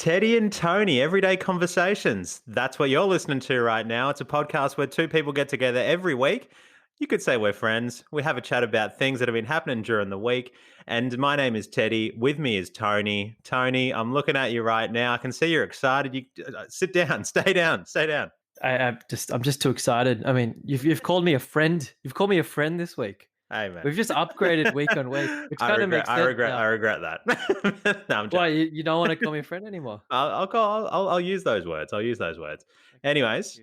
Teddy and Tony, Everyday Conversations. That's what you're listening to right now. It's a podcast where two people get together every week. You could say we're friends. We have a chat about things that have been happening during the week. And my name is Teddy. With me is Tony. Tony, I'm looking at you right now. I can see you're excited. You sit down, stay down, stay down. I'm just too excited. I mean, you've called me a friend. You've called me a friend this week. Hey, man. We've just upgraded week on week, which kind of makes sense. I regret that. No, I'm Why you don't want to call me a friend anymore? I'll use those words. I'll use those words. Anyways,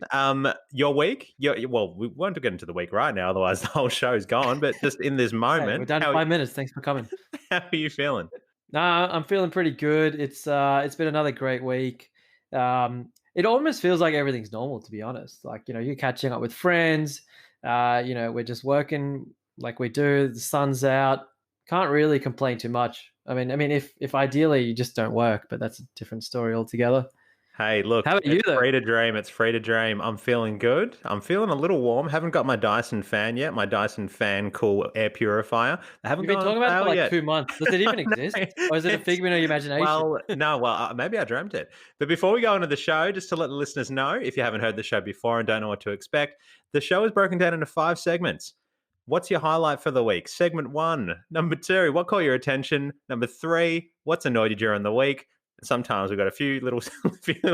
your week. Well, we won't get into the week right now, otherwise the whole show's gone. But just in this moment, Hey, we're done in 5 minutes. Thanks for coming. How are you feeling? Nah, I'm feeling pretty good. It's been another great week. It almost feels like everything's normal, to be honest. Like, you're catching up with friends. We're just working like we do. The sun's out. Can't really complain too much. I mean, if ideally you just don't work, but that's a different story altogether. Hey, look, how about you though? Free to dream. It's free to dream. I'm feeling good. I'm feeling a little warm. Haven't got my Dyson fan yet. My Dyson fan cool air purifier. I haven't. You've been talking about it for like yet. 2 months. Does it even exist, or is it a figment of your imagination? Well, maybe I dreamt it. But before we go into the show, just to let the listeners know, if you haven't heard the show before and don't know what to expect, the show is broken down into 5 segments. What's your highlight for the week? Segment 1. Number 2, what caught your attention? Number 3, what's annoyed you during the week? Sometimes we've got a few little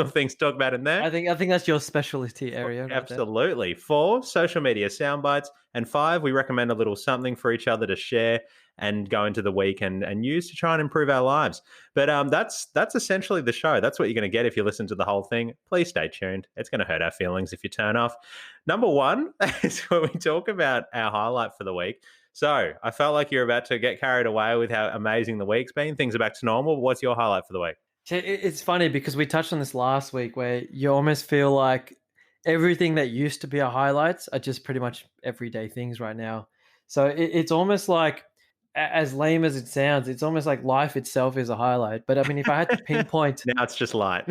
things to talk about in there. I think that's your specialty area. Absolutely. 4, social media sound bites. And 5, we recommend a little something for each other to share and go into the week and use to try and improve our lives. But that's essentially the show. That's what you're going to get if you listen to the whole thing. Please stay tuned. It's going to hurt our feelings if you turn off. Number 1 is where we talk about our highlight for the week. So I felt like you're about to get carried away with how amazing the week's been. Things are back to normal. What's your highlight for the week? It's funny because we touched on this last week where you almost feel like everything that used to be our highlights are just pretty much everyday things right now. So it's almost like, as lame as it sounds, it's almost like life itself is a highlight. But I mean, if I had to pinpoint... Now it's just light.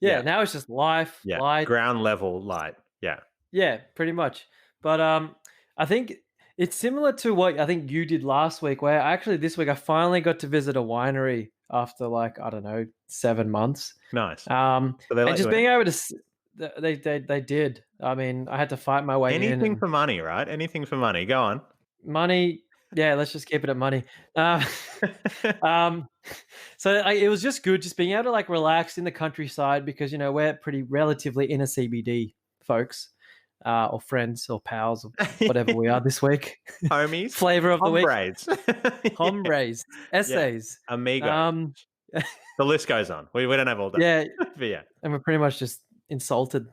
Yeah, now it's just life, light. Ground level light. Yeah. Yeah, pretty much. But I think it's similar to what I think you did last week, where actually this week I finally got to visit a winery after 7 months. Nice. So and just being able to, they did. I mean, I had to fight my way in. Anything for money, right? Anything for money. Go on. Money. Yeah, let's just keep it at money. So it was just good, just being able to relax in the countryside because we're pretty relatively inner CBD folks. Or friends or pals or whatever we are this week. Homies. Flavor of the week. Hombres. Essays. Yeah. Amigo. The list goes on. We don't have all day. Yeah. But yeah. And we're pretty much just insulted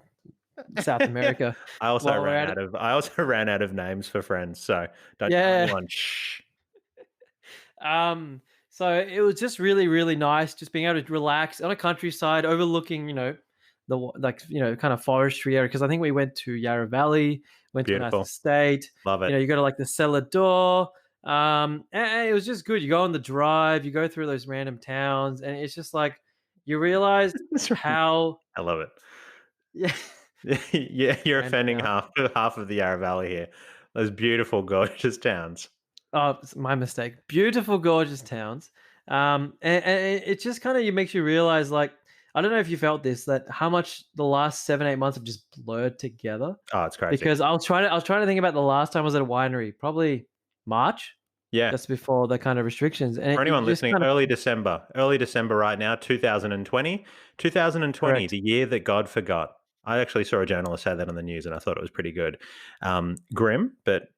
South America. I also ran out of names for friends, so don't tell anyone. Shh. So it was just really, really nice just being able to relax on a countryside overlooking, the kind of forestry area, because I think we went to Yarra Valley, went to a nice estate. Love it. You go to the cellar door. And it was just good. You go on the drive, you go through those random towns, and it's just you realize how I love it. Yeah. Yeah, you're offending half of the Yarra Valley here. Those beautiful, gorgeous towns. Oh, it's my mistake. Beautiful, gorgeous towns. And it just kind of makes you realize I don't know if you felt this, that how much the last 7-8 months have just blurred together. Oh, it's crazy. Because I was trying to think about the last time I was at a winery, probably March. Yeah. Just before the kind of restrictions. And for anyone listening, early December right now, 2020. 2020, correct. The year that God forgot. I actually saw a journalist say that on the news and I thought it was pretty good. Grim, but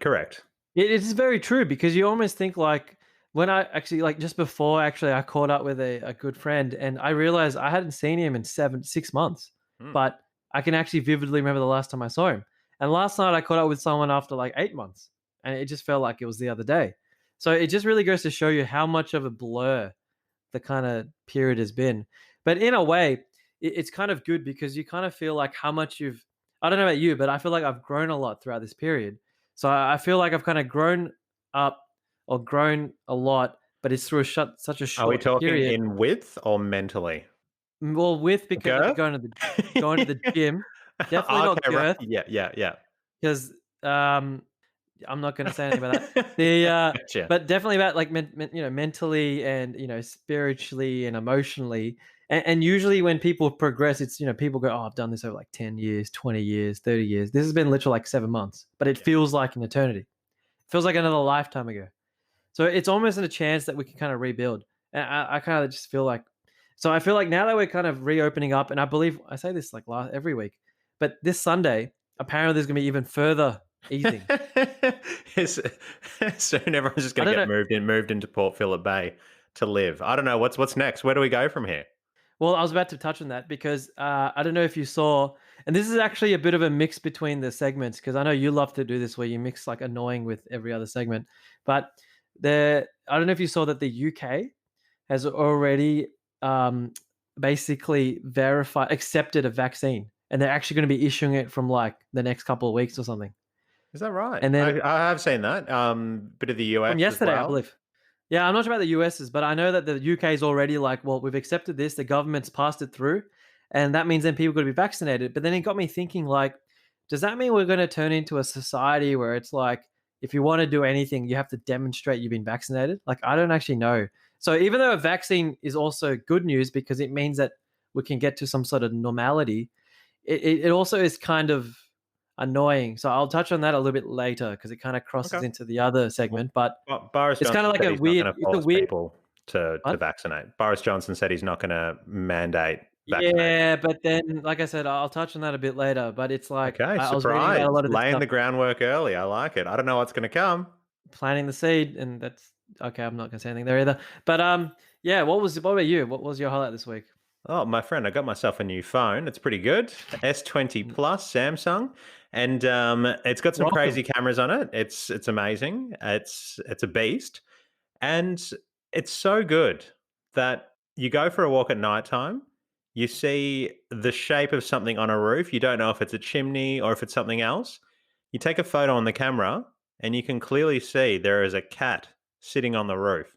correct. It is very true because you almost think when I actually just before I caught up with a good friend and I realized I hadn't seen him in 6 months, but I can actually vividly remember the last time I saw him. And last night I caught up with someone after 8 months and it just felt like it was the other day. So it just really goes to show you how much of a blur the kind of period has been. But in a way, it's kind of good because you kind of feel how much I don't know about you, but I feel like I've grown a lot throughout this period. So I feel like I've kind of grown up or grown a lot, but it's through such a short period. Are we talking period. In width or mentally? Well, width because I'm going to the gym. Definitely not girth. Right. Yeah. Because I'm not going to say anything about that. The Gotcha. but definitely about like mentally and spiritually and emotionally. And usually when people progress, it's people go, "Oh, I've done this over like 10 years, 20 years, 30 years." This has been literally like 7 months, but it Yeah. feels like an eternity. It feels like another lifetime ago. So it's almost a chance that we can kind of rebuild. And I kind of just feel like, so I feel like now that we're kind of reopening up, and I believe I say this like every week, but this Sunday apparently there's going to be even further easing. Is- Soon everyone's just I going to don't get know. moved into Port Phillip Bay to live. I don't know what's next. Where do we go from here? Well, I was about to touch on that because I don't know if you saw, and this is actually a bit of a mix between the segments because I know you love to do this where you mix like annoying with every other segment. But I don't know if you saw that the UK has already basically accepted a vaccine, and they're actually going to be issuing it from like the next couple of weeks or something. Is that right? And then I have seen that. Bit of the from US as yesterday, I well. believe. Yeah, I'm not sure about the US's, but I know that the UK is already like, well, we've accepted this, the government's passed it through, and that means then people got to be vaccinated. But then it got me thinking, like, does that mean we're going to turn into a society where it's like, if you want to do anything, you have to demonstrate you've been vaccinated? Like, I don't actually know. So even though a vaccine is also good news because it means that we can get to some sort of normality, it also is kind of annoying. So I'll touch on that a little bit later because it kind of crosses Okay. into the other Well, segment. But Boris it's kind Johnson of like said a he's not weird. going to It's a force weird. people to What? vaccinate. Boris Johnson said he's not going to mandate vaccination. Yeah, but then, like I said, I'll touch on that a bit later. But it's like Okay, I was reading about a surprise. lot of this Laying stuff, the groundwork early. I like it. I don't know what's going to come. planting the seed, and that's okay. I'm not gonna say anything there either. But yeah. What about you? What was your highlight this week? Oh, my friend, I got myself a new phone. It's pretty good. S20 Mm. Plus Samsung, and it's got some Welcome. crazy cameras on it. It's amazing. It's a beast, and it's so good that you go for a walk at nighttime. You see the shape of something on a roof. You don't know if it's a chimney or if it's something else. You take a photo on the camera, and you can clearly see there is a cat sitting on the roof.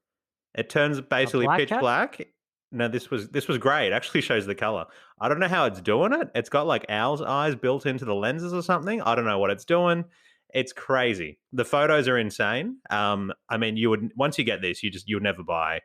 It turns A basically black pitch cat? black. No, this was great. It actually shows the color. I don't know how it's doing it. It's got like owl's eyes built into the lenses or something. I don't know what it's doing. It's crazy. The photos are insane. I mean, you would once you get this, you would never buy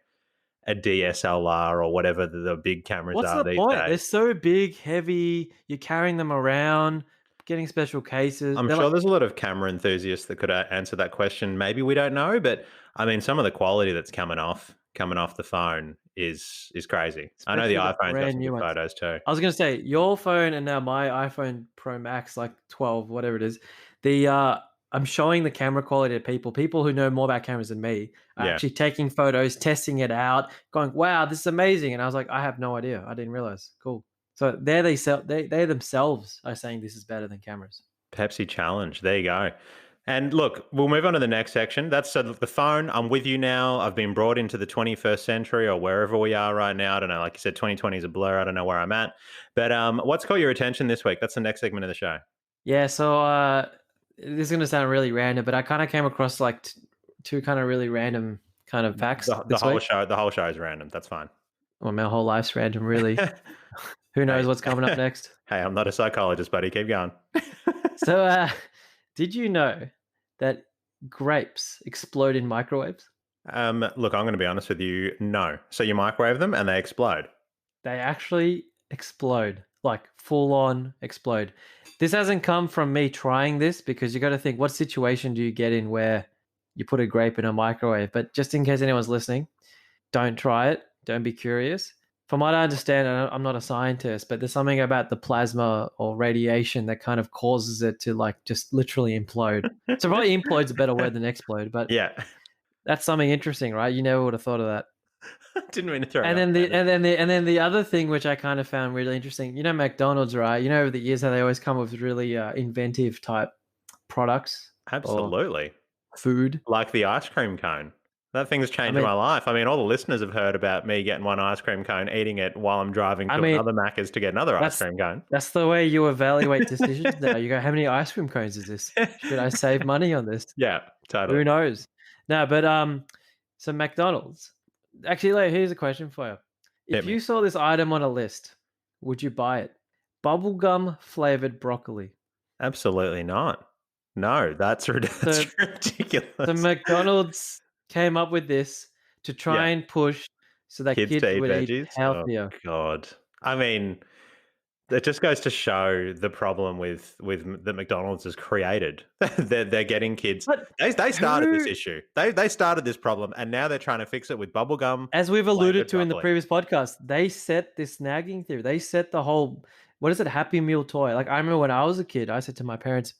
a DSLR or whatever the big cameras What's are the these point? They're days. so big, heavy. You're carrying them around, getting special cases. I'm They're sure like there's a lot of camera enthusiasts that could answer that question. Maybe we don't know, but I mean, some of the quality that's coming off the phone is crazy. I know the especially the iPhone's got brand some new good ones. photos too. I was gonna say your phone and now my iPhone Pro Max, like 12, whatever it is. The I'm showing the camera quality to people who know more about cameras than me are Yeah. actually taking photos, testing it out, going, "Wow, this is amazing!" And I was like, "I have no idea. I didn't realize." Cool. So there they themselves are saying this is better than cameras. Pepsi challenge. There you go. And look, we'll move on to the next section. That's so the phone. I'm with you now. I've been brought into the 21st century or wherever we are right now. I don't know. Like you said, 2020 is a blur. I don't know where I'm at. But what's caught your attention this week? That's the next segment of the show. Yeah. So this is gonna sound really random, but I kind of came across like two kind of really random kind of facts The this whole week. show. The whole show is random. That's fine. Well, my whole life's random, really. Hey, Who knows what's coming up next? hey, I'm not a psychologist, buddy. Keep going. So, did you know that grapes explode in microwaves? Look, I'm going to be honest with you. No. So you microwave them and they explode. They actually explode, like full on explode. This hasn't come from me trying this because you got to think, what situation do you get in where you put a grape in a microwave? But just in case anyone's listening, don't try it. Don't be curious. From what I understand, and I'm not a scientist, but there's something about the plasma or radiation that kind of causes it to like just literally implode. So probably implode's a better word than explode, but Yeah. that's something interesting, right? You never would have thought of that. Didn't mean to throw And you off, then man. the other thing which I kind of found really interesting, McDonald's, right? Over the years how they always come with really inventive type products or Absolutely. food. Like the ice cream cone. That thing's I changed mean, my life. I mean, all the listeners have heard about me getting one ice cream cone, eating it while I'm driving I to mean another Macca's to get another ice that's cream cone. that's the way you evaluate decisions now. You go, how many ice cream cones is this? Should I save money on this? Yeah, totally. Who knows? No, but so McDonald's. Actually, like, here's a question for you. Hit If me. you saw this item on a list, would you buy it? Bubblegum flavored broccoli. Absolutely not. No, So that's so ridiculous. McDonald's came up with this to try Yeah, and push so that kids to kids eat would eat veggies. Oh healthier. god. I mean, it just goes to show the problem with that McDonald's has created. They're getting kids. But They started this who, issue. They started this problem, and now they're trying to fix it with bubblegum as we've alluded flavored to in the broccoli. previous podcast, they set this nagging theory. They set the whole, what is it, Happy Meal toy. Like I remember when I was a kid, I said to my parents,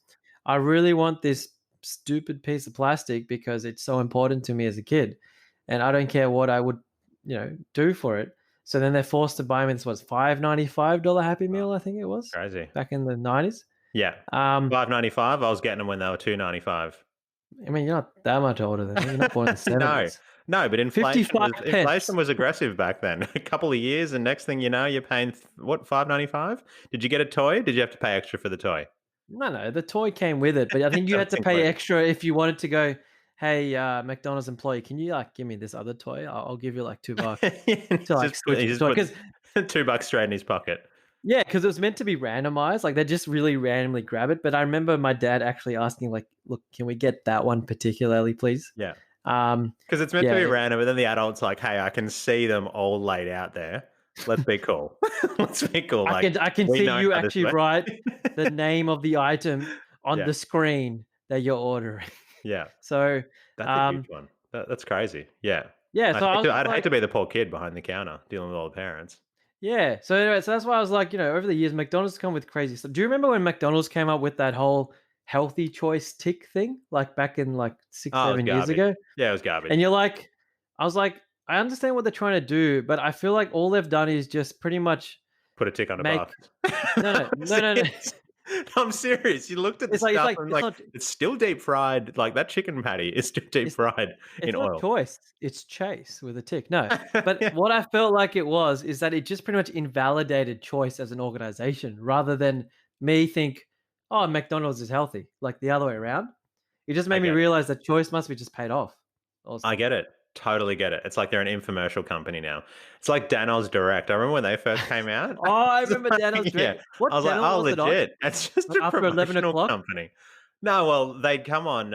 I really want this stupid piece of plastic because it's so important to me as a kid. And I don't care what I would, do for it. So then they're forced to buy me this was $5.95 Happy Oh, Meal, I think it was, crazy. back in the 90s. Yeah, Um, $5.95. I was getting them when they were $2.95. I mean, you're not that much older than me. You're not born in the No, 70s. no, but 55 inflation pence. was aggressive back then. A couple of years, and next thing you know, you're paying what, $5.95? Did you get a toy? Did you have to pay extra for the toy? No, no, the toy came with it, but I think you had That's to pay included. extra if you wanted to go, "Hey, McDonald's employee, can you, like, give me this other toy? I'll give you, like, $2 to, like, switch He the just toy." put Because $2 straight in his pocket. because it was meant to be randomized, like, they just really randomly grab it, but I remember my dad actually asking, like, "Look, can we get that one particularly, please?" Yeah, Um, because it's meant to yeah, be random, but then the adult's like, "Hey, I can see them all laid out there. Let's be cool. Let's be cool. I Like, can we see know you how this actually works." write the name of the item on Yeah, the screen that you're ordering. yeah. So, That's a huge um, one. That's crazy. Yeah. yeah, so I was just I'd hate like, to be the poor kid behind the counter dealing with all the parents. yeah. So anyway, so that's why I was like, over the years, McDonald's come with crazy stuff. Do you remember when McDonald's came up with that whole healthy choice tick thing, like back in like six, Oh, it was 7 years garbage. ago? Yeah, it was garbage. And you're like, I was like, I understand what they're trying to do, but I feel like all they've done is just pretty much Put a tick on a make box. no, no, no, no, no. I'm serious. You looked at the It's stuff like and it's like not it's still deep fried. Like that chicken patty is still deep it's fried it's in not oil. choice, it's chase with a tick. No. But Yeah. what I felt like it was is that it just pretty much invalidated choice as an organization rather than me think, oh, McDonald's is healthy, like the other way around. It just I made me get it. realize that choice must be just paid off I also. get it. Totally get it. It's like they're an infomercial company now. It's like Dano's Direct. I remember when they first came out. Oh, I remember Dano's Yeah. Direct. I What was like, channel "Oh, was it on? legit. It's just Like a after 11 promotional o'clock company." No, well, they'd come on,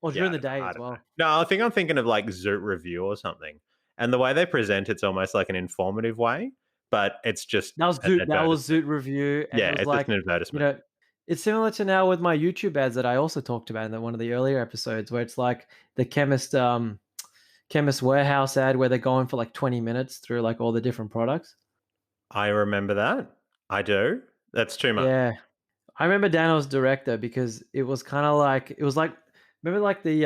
or yeah, during the day I as don't know. well? No, I think I'm thinking of like Zoot Review or something. And the way they present it's almost like an informative way, but it's just an That was advertisement. Zoot Review, and it Yeah, was it's just like, an you advertisement. know, it's similar to now with my YouTube ads that I also talked about in one of the earlier episodes, where it's like the Chemist Warehouse ad where they're going for like 20 minutes through like all the different products. I remember that. I do. That's too much. Yeah, I remember Dano's director because it was kind of like it was like remember like the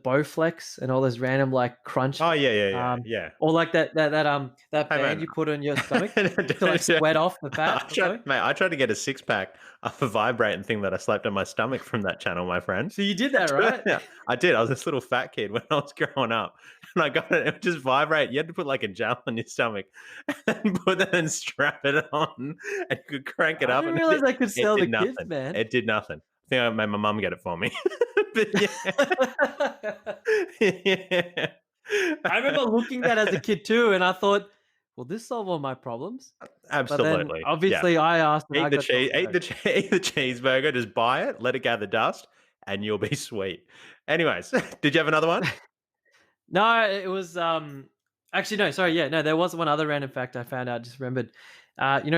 Bowflex and all those random like crunch Oh, yeah, yeah, yeah, um yeah. or like that Hey, band man. you put on your stomach to like sweat off the fat or something. I tried to get a six pack of a vibrating thing that I slapped on my stomach from that channel, my friend. So you did that, right? Yeah, I did. I was this little fat kid when I was growing up, and I got it. It would just vibrate. You had to put like a gel on your stomach and put it and strap it on, and you could crank it I up, didn't and realize I could it sell the did kids, nothing. man. It did nothing. I think I made my mum get it for me. But yeah. Yeah. I remember looking that as a kid too, and I thought, "Will this solve all my problems?" But then Absolutely. Yeah. obviously I asked and I got told no. Eat the cheeseburger, just buy it, let it gather dust, and you'll be sweet. Anyways, did you have another one? No, it was actually no, sorry, yeah, no, there was one other random fact I found out, just remembered.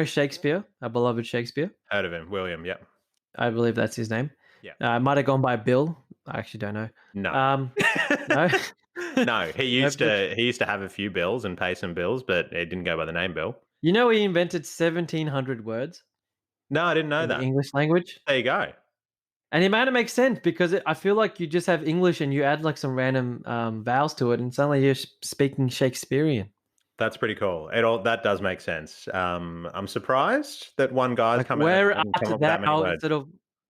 Shakespeare, our beloved Shakespeare. Heard of him, William, yep. I believe that's his name. Yeah. Might have gone by Bill. I actually don't know. No. Um, no. No, No, but he used to have a few bills and pay some bills, but it didn't go by the name Bill. he invented 1,700 words No, I didn't know in the that. English language. There you go. And it might have makes sense because I feel like you just have English and you add like some random vowels to it, and suddenly you're speaking Shakespearean. That's pretty cool. That does make sense. I'm surprised that one guy's Like, come out where and come art up with that many thou words. instead of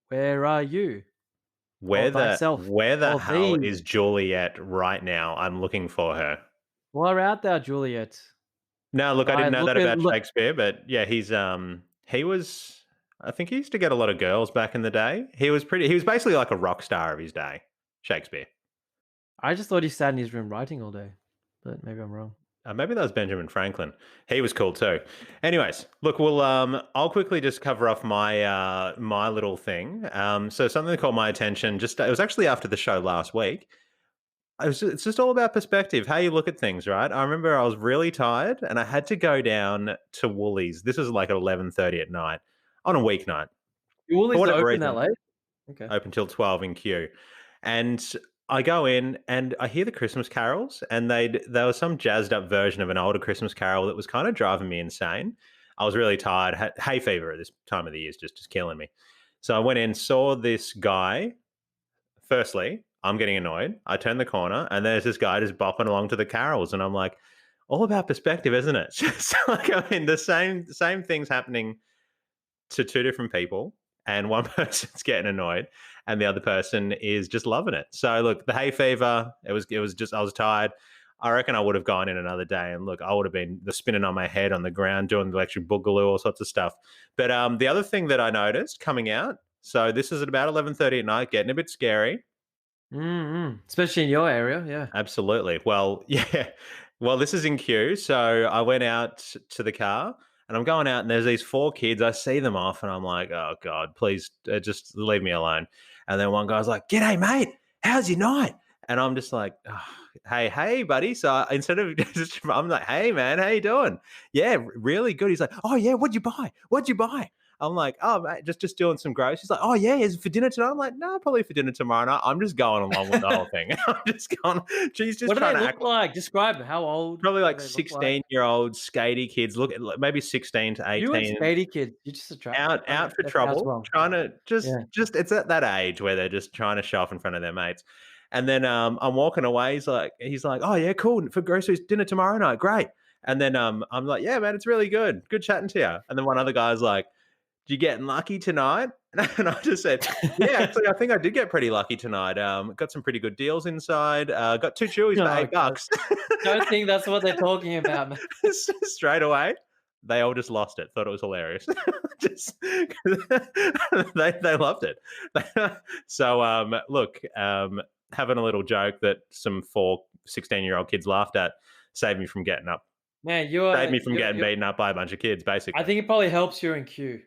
where are you or thyself Where the or hell thee? is Juliet right now? I'm looking for her. Where art thou, Juliet? No, look, I I didn't know look that at about look. Shakespeare, but yeah, he was I think he used to get a lot of girls back in the day. He was basically like a rock star of his day, Shakespeare. I just thought he sat in his room writing all day, but maybe I'm wrong. Maybe that was Benjamin Franklin. He was cool too. Anyways, look, I'll quickly just cover off my little thing. So something that caught my attention. Just it was actually after the show last week. It's just all about perspective, how you look at things, right? I remember I was really tired and I had to go down to Woolies. This was like at 11:30 at night on a weeknight Your for Woolies are whatever open that reason. late? Okay. Open till 12 in queue. And I go in and I hear the Christmas carols, and there was some jazzed up version of an older Christmas carol that was kind of driving me insane. I was really tired. Hay fever at this time of the year is just killing me. So I went in, saw this guy. Firstly, I'm getting annoyed. I turn the corner, and there's this guy just bopping along to the carols, and I'm like, all about perspective, isn't it? Just like I mean, the same things happening to two different people, and one person's getting annoyed and the other person is just loving it. So look, the hay fever, it was just I was tired. I reckon I would have gone in another day, and look, I would have been the spinning on my head on the ground, doing the electric boogaloo, all sorts of stuff. But the other thing that I noticed coming out, so this is at about 11:30 at night, getting a bit scary. Especially in your area, yeah. Absolutely. Well, yeah. Well, this is in queue. So I went out to the car and I'm going out, and there's these four kids. I see them off and I'm like, oh, God, please just leave me alone. And then one guy's like, G'day, mate. How's your night? And I'm just like, oh, hey, buddy. So instead of just, I'm like, hey, man, how you doing? Yeah, really good. He's like, oh, yeah, what'd you buy? What'd you buy? I'm like, oh, mate, just doing some groceries. He's like, oh, yeah, is it for dinner tonight? I'm like, no, probably for dinner tomorrow night. I'm just going along with the whole thing. I'm just going, she's just What do they trying to look act like? Describe them. How old probably do like they look like? 16-year-old skatey kids. Look at maybe 16 to You and 18, Spady kids, you just attract out for that sounds trouble, wrong. trying to Yeah. just it's at that age where they're just trying to show off in front of their mates. And then I'm walking away. He's like, oh yeah, cool. For groceries, dinner tomorrow night, great. And then I'm like, yeah, man, it's really good. Good chatting to you. And then one other guy's like, you getting lucky tonight? And I just said, yeah, actually, I think I did get pretty lucky tonight. Got some pretty good deals inside. Got two chewies for Oh, eight God. bucks. Don't think that's what they're talking about, man. Straight away, they all just lost it. Thought it was hilarious. just they loved it. So look, having a little joke that some 16-year-old kids laughed at saved me from getting up. Man, Saved me from getting you're beaten up by a bunch of kids, I basically. think it probably helps you're in queue.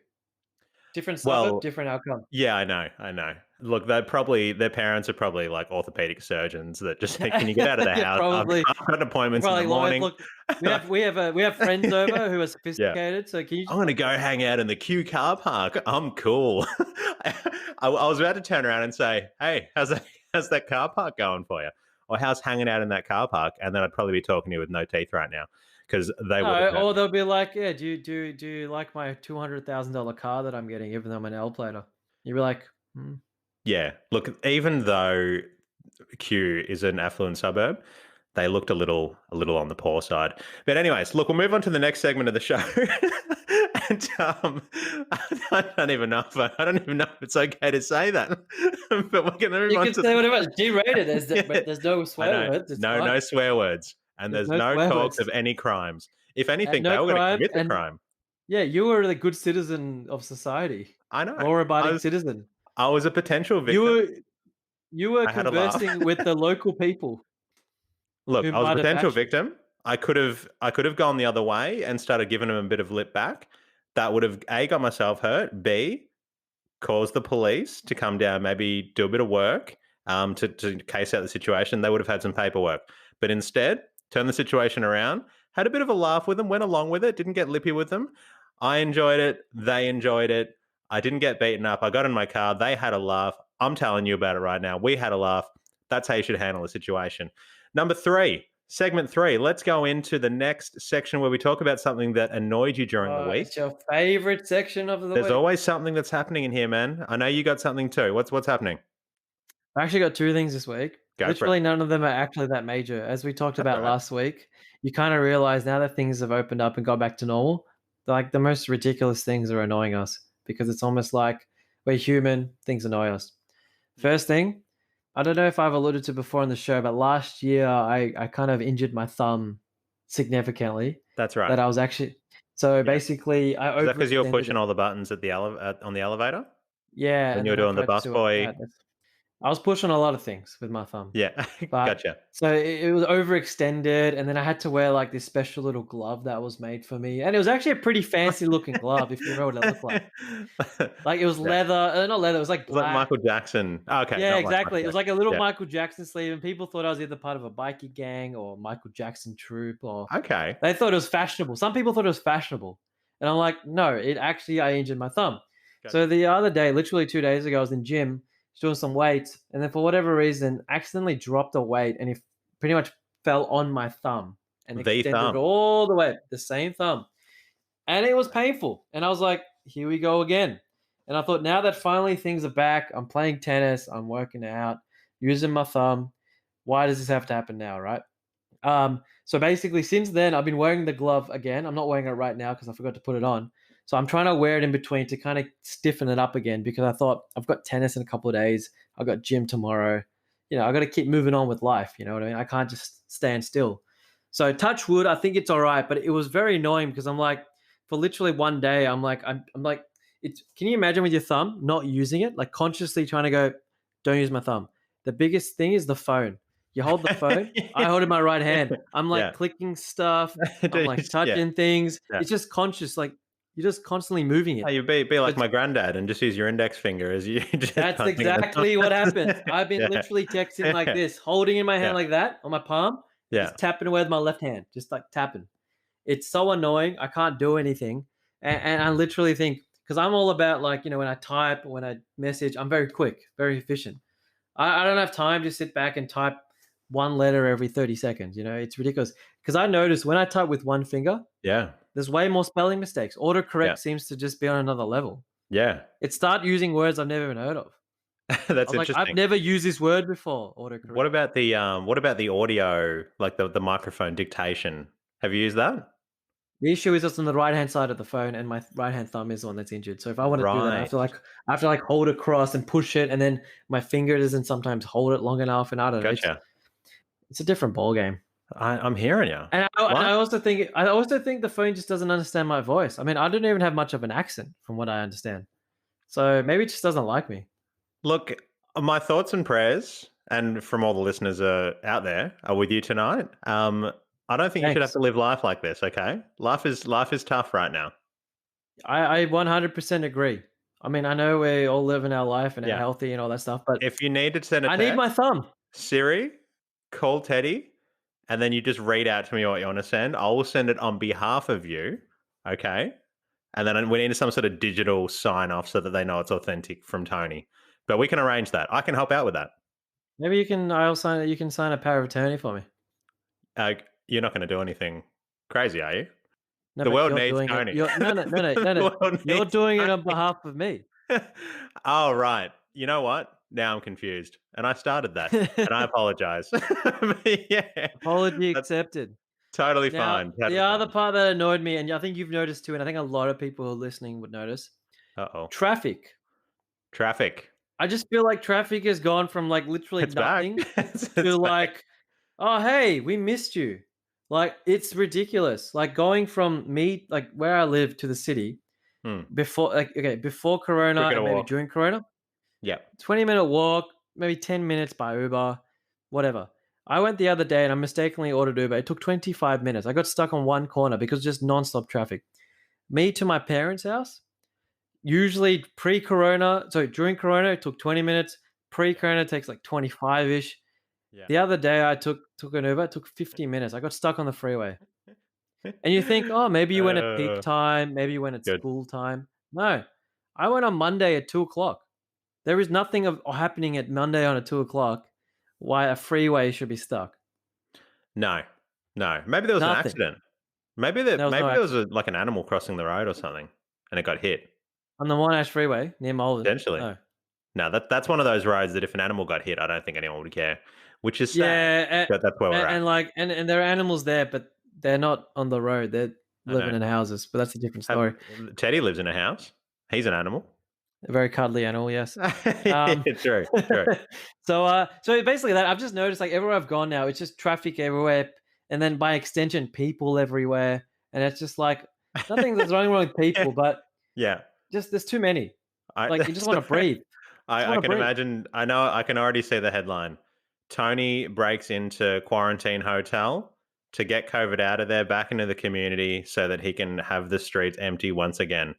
Different suburb, Well, different outcome. yeah, I know. Look, their parents are probably like orthopedic surgeons that just say, "Can you get out of the Yeah, house? probably I've got appointments in the probably lawyers. morning." Look, we have friends over who are Yeah. sophisticated, so can you I'm just, gonna like, go hang out in the Q car park. I'm cool. I was about to turn around and say, "Hey, how's that car park going for you?" Or how's hanging out in that car park? And then I'd probably be talking to you with no teeth right now because they would have no, met or me. they'll be like, "Yeah, do you like my $200,000 car that I'm getting even though I'm an L plater?" You'd be like, "Hmm." Yeah. Look, even though Q is an affluent suburb, they looked a little on the poor side. But anyways, look, we'll move on to the next segment of the show. And I don't even know if it's okay to say that. But we're going to move You on can to say whatever. It's G-rated. yeah, But there's no I swear know. words. It's No fine. swear words. And There's there's no no swear talk words. of any crimes. If anything, they No were going to crimes, commit the and crime. yeah, you were a good citizen of society, I know. I law-abiding was citizen. I was a potential You victim. were you were I had a laugh. conversing with the local people Look, who I was a might have potential bashed you. victim. I could have gone the other way and started giving him a bit of lip back. That would have A, got myself hurt, B, caused the police to come down, maybe do a bit of work to case out the situation. They would have had some paperwork. But instead, turned the situation around, had a bit of a laugh with them, went along with it, didn't get lippy with them. I enjoyed it. They enjoyed it. I didn't get beaten up. I got in my car. They had a laugh. I'm telling you about it right now. We had a laugh. That's how you should handle a situation. Number three, segment three. Let's go into the next section where we talk about something that annoyed you during the week. It's your favorite section of the There's week. always something that's happening in here, man. I know you got something too. What's happening? I actually got 2 things this week. Go for it. Literally none of them are actually that major. As we talked That's all about right. last week, you kinda realize now that things have opened up and got back to normal, like, the most ridiculous things are annoying us because it's almost like we're human, things annoy us. First thing, I don't know if I've alluded to before on the show, but last year I kind of injured my thumb significantly That's right. that I was actually so Yeah. basically I Is that because you were overextended pushing it. all the buttons on the elevator Yeah, when and you were then I doing the forgot to do it. Yeah, busboy? I was pushing a lot of things with my thumb. Yeah. But Gotcha. so it was overextended, and then I had to wear, like, this special little glove that was made for me, and it was actually a pretty fancy looking glove if you remember what it looked like. Like, it was Yeah. leather not leather, it was, like, It's like black. Michael Jackson. Oh, okay, Yeah, not like exactly. Michael It was Jackson. like a little Yeah. Michael Jackson sleeve, and people thought I was either part of a bikie gang or Michael Jackson troupe, or Okay. they thought it was fashionable. Some people thought it was fashionable, and I'm like, "No, it actually I injured my thumb." So Gotcha. the other day, literally 2 days ago, I was in gym doing some weights, and then for whatever reason, accidentally dropped a weight, and it pretty much fell on my thumb and The extended thumb. all the way, the same thumb. And it was painful. And I was like, here we go again. And I thought, now that finally things are back, I'm playing tennis, I'm working out, using my thumb. Why does this have to happen now, right? So basically, since then, I've been wearing the glove again. I'm not wearing it right now because I forgot to put it on. So I'm trying to wear it in between to kind of stiffen it up again because I thought I've got tennis in a couple of days. I've got gym tomorrow. I got to keep moving on with life. You know what I mean? I can't just stand still. So touch wood, I think it's all right. But it was very annoying because I'm like, for literally one day, I'm like, it's. Can you imagine with your thumb not using it, like consciously trying to go, don't use my thumb. The biggest thing is the phone. You hold the phone. I hold it in my right hand. I'm like Yeah. clicking stuff. I'm like Yeah. touching things. Yeah. It's just conscious. Like you're just constantly moving Oh, it. you be like But my granddad and just use your index finger as you just that's punching at the exactly what happens. I've been Yeah. literally texting like Yeah. this, holding in my hand Yeah. like that on my palm, and Yeah. just tapping away with my left hand, just like tapping. It's so annoying. I can't do anything. And I literally think, because I'm all about like, when I type, when I message, I'm very quick, very efficient. I don't have time to sit back and type one letter every 30 seconds. It's ridiculous. Because I notice when I type with one finger, Yeah. there's way more spelling mistakes. Yeah. Autocorrect seems to just be on another level. Yeah. It start using words I've never even heard of. I That's was like, I've interesting. never used this word before, autocorrect. What about the audio, like the microphone dictation? Have you used that? The issue is it's on the right hand side of the phone, and my right hand thumb is the one that's injured. So if I want to do that, Right. I have to like hold across and push it, and then my finger doesn't sometimes hold it long enough, and I don't know. Gotcha. It's a different ball game. I'm hearing you. And What? I also think the phone just doesn't understand my voice. I mean, I don't even have much of an accent from what I understand. So maybe it just doesn't like me. Look, my thoughts and prayers, and from all the listeners out there, are with you tonight. I don't think you should have Thanks. to live life like this. Okay, life is tough right now. I 100% agree. I mean, I know we all live in our life and are Yeah. healthy and all that stuff, but If you need to send a I need my text, thumb. Siri, call Teddy, and then you just read out to me what you want to send. I will send it on behalf of you. Okay. And then we need some sort of digital sign off so that they know it's authentic from Tony. But we can arrange that. I can help out with that. Maybe you can sign a power of attorney for me. You're not going to do anything crazy, are you? No, The but world you're needs doing it. Tony. No. The world You're needs doing it on Tony. behalf of me. Oh, right. You know what? Now I'm confused. And I started that. And I apologize. But yeah, Apology that's accepted. totally Now, fine. the Totally other fine. part that annoyed me, and I think you've noticed too, and I think a lot of people who are listening would notice, Uh-oh. traffic. Traffic. I just feel like traffic has gone from like literally It's back. nothing to It's back. like, oh hey, we missed you. Like it's ridiculous. Like going from me, like where I live to the city Hmm. before Corona Quicker to and maybe walk. during Corona, Yeah. 20-minute walk, maybe 10 minutes by Uber, whatever. I went the other day and I mistakenly ordered Uber. It took 25 minutes. I got stuck on one corner because just nonstop traffic. Me to my parents' house, usually pre-Corona, so during Corona, it took 20 minutes. Pre-Corona it takes like 25-ish. Yeah. The other day I took an Uber, it took 50 minutes. I got stuck on the freeway. And you think, oh, maybe you went at peak Uh, time, maybe you went at good. school time. No. I went on Monday at 2 o'clock. There is nothing of happening at Monday on at 2 o'clock why a freeway should be stuck. No. No. Maybe there was an Nothing. accident. Maybe There was no there was accident. like an animal crossing the road or something and it got hit. On the Monash Freeway near Malvern. Potentially. No. No, that's one of those roads that if an animal got hit, I don't think anyone would care, which is sad. Yeah, But that's where we're at. and like and there are animals there, but they're not on the road. They're I know. living in houses, but that's a different story. Teddy lives in a house. He's an animal. A very cuddly animal, yes. True. True. So basically that I've just noticed like everywhere I've gone now, it's just traffic everywhere, and then by extension, people everywhere, and it's just like nothing that's wrong with people, but Yeah. just there's too many. I, Like you just want to breathe. Just I want a can break. imagine. I know. I can already see the headline. Tony breaks into quarantine hotel to get COVID out of there, back into the community, so that he can have the streets empty once again.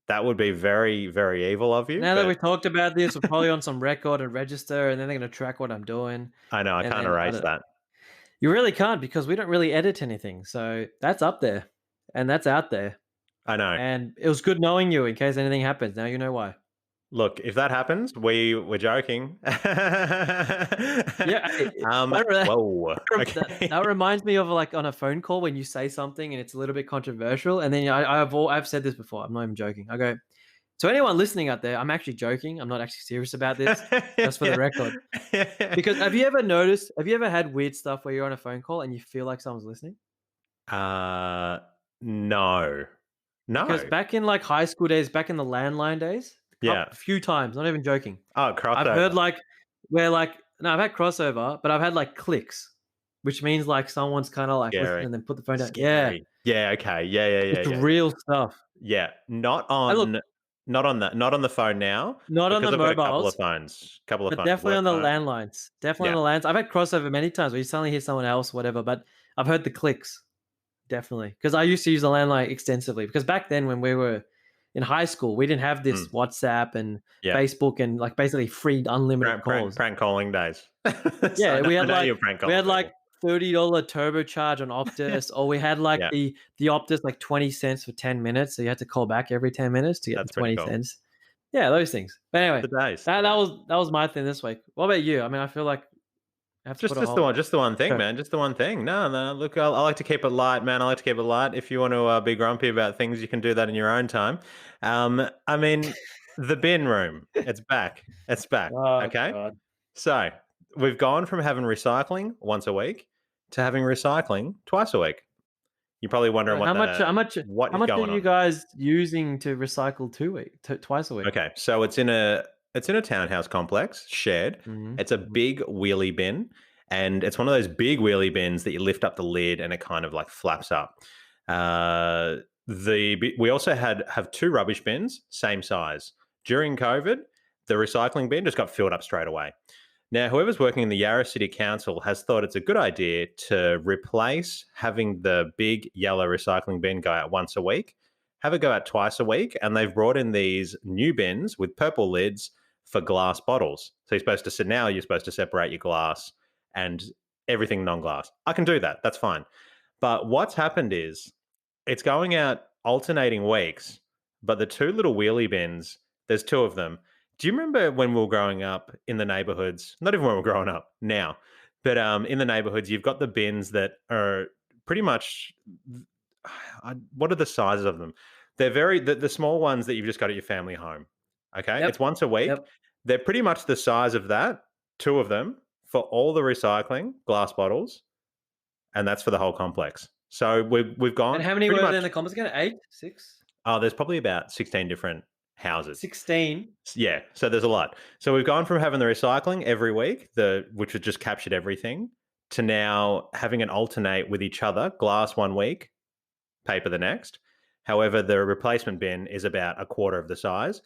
That would be very, very evil of you. Now that But we've talked about this, we're probably on some record and register, and then they're gonna track what I'm doing, I know I and can't then I erase don't. that. You really can't because we don't really edit anything, so that's up there, and that's out there, I know. and it was good knowing you in case anything happens. Now you know why. Look, if that happens, we were joking. Yeah, Whoa. that Okay. reminds me of, like, on a phone call when you say something and it's a little bit controversial, and then I've said this before, I'm not even joking. I go, "To anyone listening out there, I'm actually joking, I'm not actually serious about this, just for the Yeah. record." Because have you ever had weird stuff where you're on a phone call and you feel like someone's listening? Uh, no. Because No. back in, like, high school days, back in the landline days, Yeah. a few times, not even joking, Oh, I've heard, crossover. like, where, like no, I've had crossover, but I've had, like, clicks, which means, like, someone's kinda, like, listening Scary. and then put the phone down. Yeah, Scary. Yeah, okay. Yeah, yeah, yeah, it's yeah. real stuff. Yeah. And look, Not on the phone now, not on the because I've got a couple of mobiles, phones, but definitely work on the phones. landlines. Definitely on Yeah. the lands. I've had crossover many times where you suddenly hear someone else, whatever, but I've heard the clicks, definitely. Because I used to use the landline extensively, because back then when we were in high school, we didn't have this Mm. WhatsApp and Yeah. Facebook and, like, basically free unlimited Prank calls. prank calling days. So Yeah, I know you're prank we calling had like people. $30 turbocharge on Optus, or we had like Yeah, the Optus like 20 cents for 10 minutes, so you had to call back every 10 minutes to get the that's pretty 20 cool. cents. Yeah, those things. But anyway, The days, the that days. was my thing this week. What about you? I mean, I feel like I have to put a whole Just the one thing, okay. man. Just the one thing. No, no. Look, I like to keep it light, man. I like to keep it light. If you want to be grumpy about things, you can do that in your own time. I mean, the bin room. It's back. It's back. Oh Okay. god. So we've gone from having recycling once a week to having recycling twice a week. You're probably wondering So what how is much are going you on. guys using to recycle twice a week? Okay, so it's in a townhouse complex, shared. Mhm. It's a Mhm. big wheelie bin, and it's one of those big wheelie bins that you lift up the lid and it kind of like flaps up. We also have two rubbish bins, same size. During COVID, the recycling bin just got filled up straight away. Now, whoever's working in the Yarra City Council has thought it's a good idea to replace having the big yellow recycling bin go out once a week, have it go out twice a week, and they've brought in these new bins with purple lids for glass bottles. So you're supposed to separate your glass and everything non-glass. I can do that. That's fine. But what's happened is it's going out alternating weeks, but the two little wheelie bins, there's two of them. Do you remember when we were growing up in the neighborhoods? Not even when we're growing up now, but in the neighborhoods, you've got the bins that are pretty much. What are the sizes of them? They're the small ones that you've just got at your family home. Okay, it's Yep. once a week. Yep. They're pretty much the size of that. Two of them for all the recycling glass bottles, and that's for the whole complex. So we've And gone how many pretty were there in much. the comments again? 8? 6? Oh, there's probably about 16 different houses. 16? Yeah, so there's a lot. So we've gone from having the recycling every week, which has just captured everything, to now having it alternate with each other. Glass one week, paper the next. However, the replacement bin is about a quarter of the size.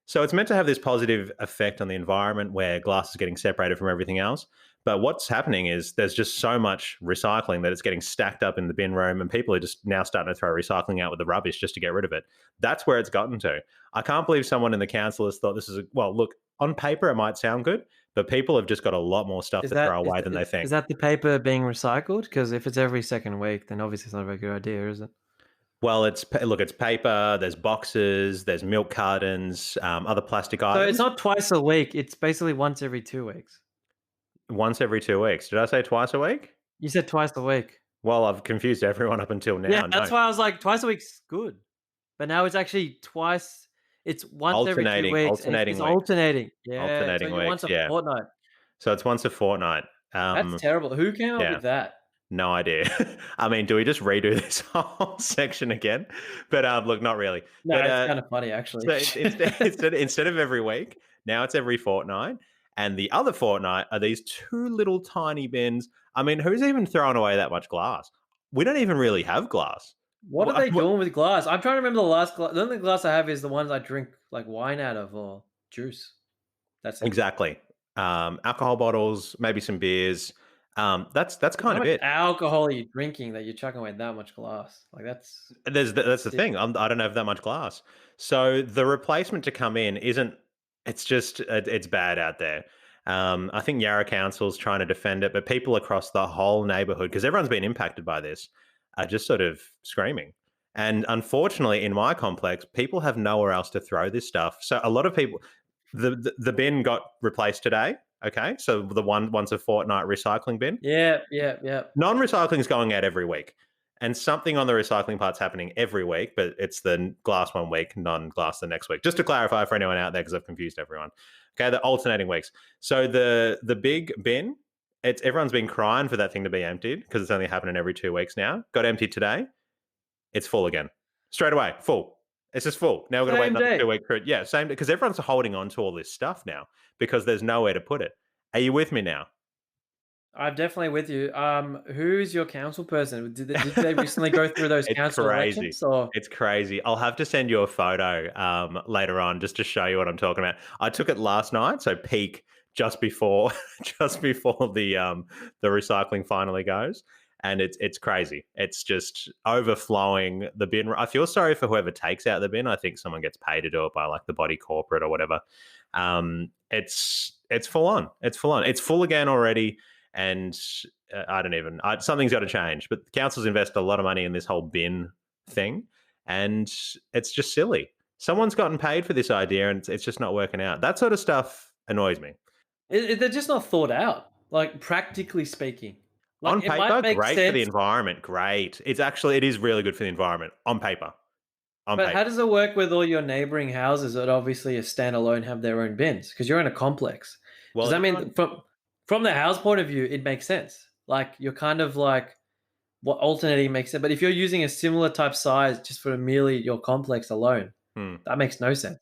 So it's meant to have this positive effect on the environment where glass is getting separated from everything else. But what's happening is there's just so much recycling that it's getting stacked up in the bin room, and people are just now starting to throw recycling out with the rubbish just to get rid of it. That's where it's gotten to. I can't believe someone in the council has thought this is well, look, on paper it might sound good, but people have just got a lot more stuff Is to throw that away than they think. is that the paper being recycled? Because if it's every second week, then obviously it's not a very good idea, is it? Well, it's paper. There's boxes. There's milk cartons. Other plastic So it's items. not twice a week, it's basically once every 2 weeks. Once every 2 weeks. Did I say twice a week? You said twice a week. Well, I've confused everyone up until Yeah, now. that's No, why I was like, twice a week's good. But now it's actually twice it's once every 2 weeks, and it's alternating weeks, alternating. Yeah, so alternating you once weeks. a Yeah. fortnight. So it's once a fortnight. That's terrible. Who came up Yeah. with that? No idea. I mean, do we just redo this whole section again? But look, not really. No, But it's kinda funny actually. so instead of every week, now it's every fortnight. And the other fortnight are these two little tiny bins. I mean, who's even throwing away that much glass? We don't even really have glass. What are they doing with glass? I'm trying to remember the last glass. The only glass I have is the ones I drink like wine out of or juice. That's it. Exactly. Alcohol bottles, maybe some beers. That's How kind of much it. alcohol are you drinking that you're chucking away that much glass? Like, That's that's the diff thing. I don't have that much glass, so the replacement to come in isn't. It's just it's bad out there. I think Yarra Council's trying to defend it, but people across the whole neighbourhood, because everyone's been impacted by this, are just sort of screaming. And unfortunately, in my complex, people have nowhere else to throw this stuff. So a lot of people, the bin got replaced today. Okay, so the one once a fortnight recycling bin. Yeah, yeah, yeah. Non-recycling is going out every week, and something on the recycling part's happening every week, but it's the glass one week, non-glass the next week. Just to clarify for anyone out there, because I've confused everyone. Okay, the alternating weeks. So the big bin, it's everyone's been crying for that thing to be emptied because it's only happening every 2 weeks now. Got emptied today. It's full again, straight away, full. It's just full. Now we're going to wait Same another day. 2 week period. Yeah, same because everyone's holding on to all this stuff now because there's nowhere to put it. Are you with me now? I'm definitely with you. Who's your council person? Did they recently go through those It's council crazy. elections or It's crazy. I'll have to send you a photo later on just to show you what I'm talking about. I took it last night, so peak just before just before the recycling finally goes, and it's crazy. It's just overflowing the bin. I feel sorry for whoever takes out the bin. I think someone gets paid to do it by like the body corporate or whatever. It's full on. It's full on. It's full again already, and I don't even. Something's got to change. But the councils invest a lot of money in this whole bin thing, and it's just silly. Someone's gotten paid for this idea, and it's just not working out. That sort of stuff annoys me. they're just not thought out, like, practically speaking. Like, On it might paper, make great for the sense, environment. Great. It is really good for the environment on paper. On but how paper. does it work with all your neighboring houses that obviously are standalone, have their own bins? Because you're in a complex. Does Well, that everyone. mean from the house point of view, it makes sense? Like, you're kind of like, what alternating makes sense. But if you're using a similar type size just for merely your complex alone, Hmm. that makes no sense.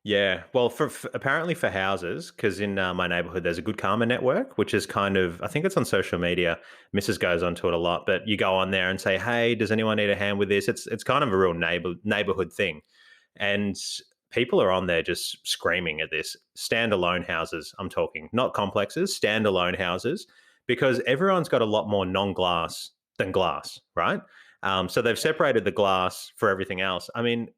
Yeah, well, for apparently for houses, because in my neighborhood there's a good karma network, which is kind of I think it's on social media. Mrs. goes onto it a lot, but you go on there and say, "Hey, does anyone need a hand with this?" It's kind of a real neighborhood thing, and people are on there just screaming at this. Standalone houses, I'm talking, not complexes, standalone houses, because everyone's got a lot more non-glass than glass, right? So they've separated the glass for everything else. I mean,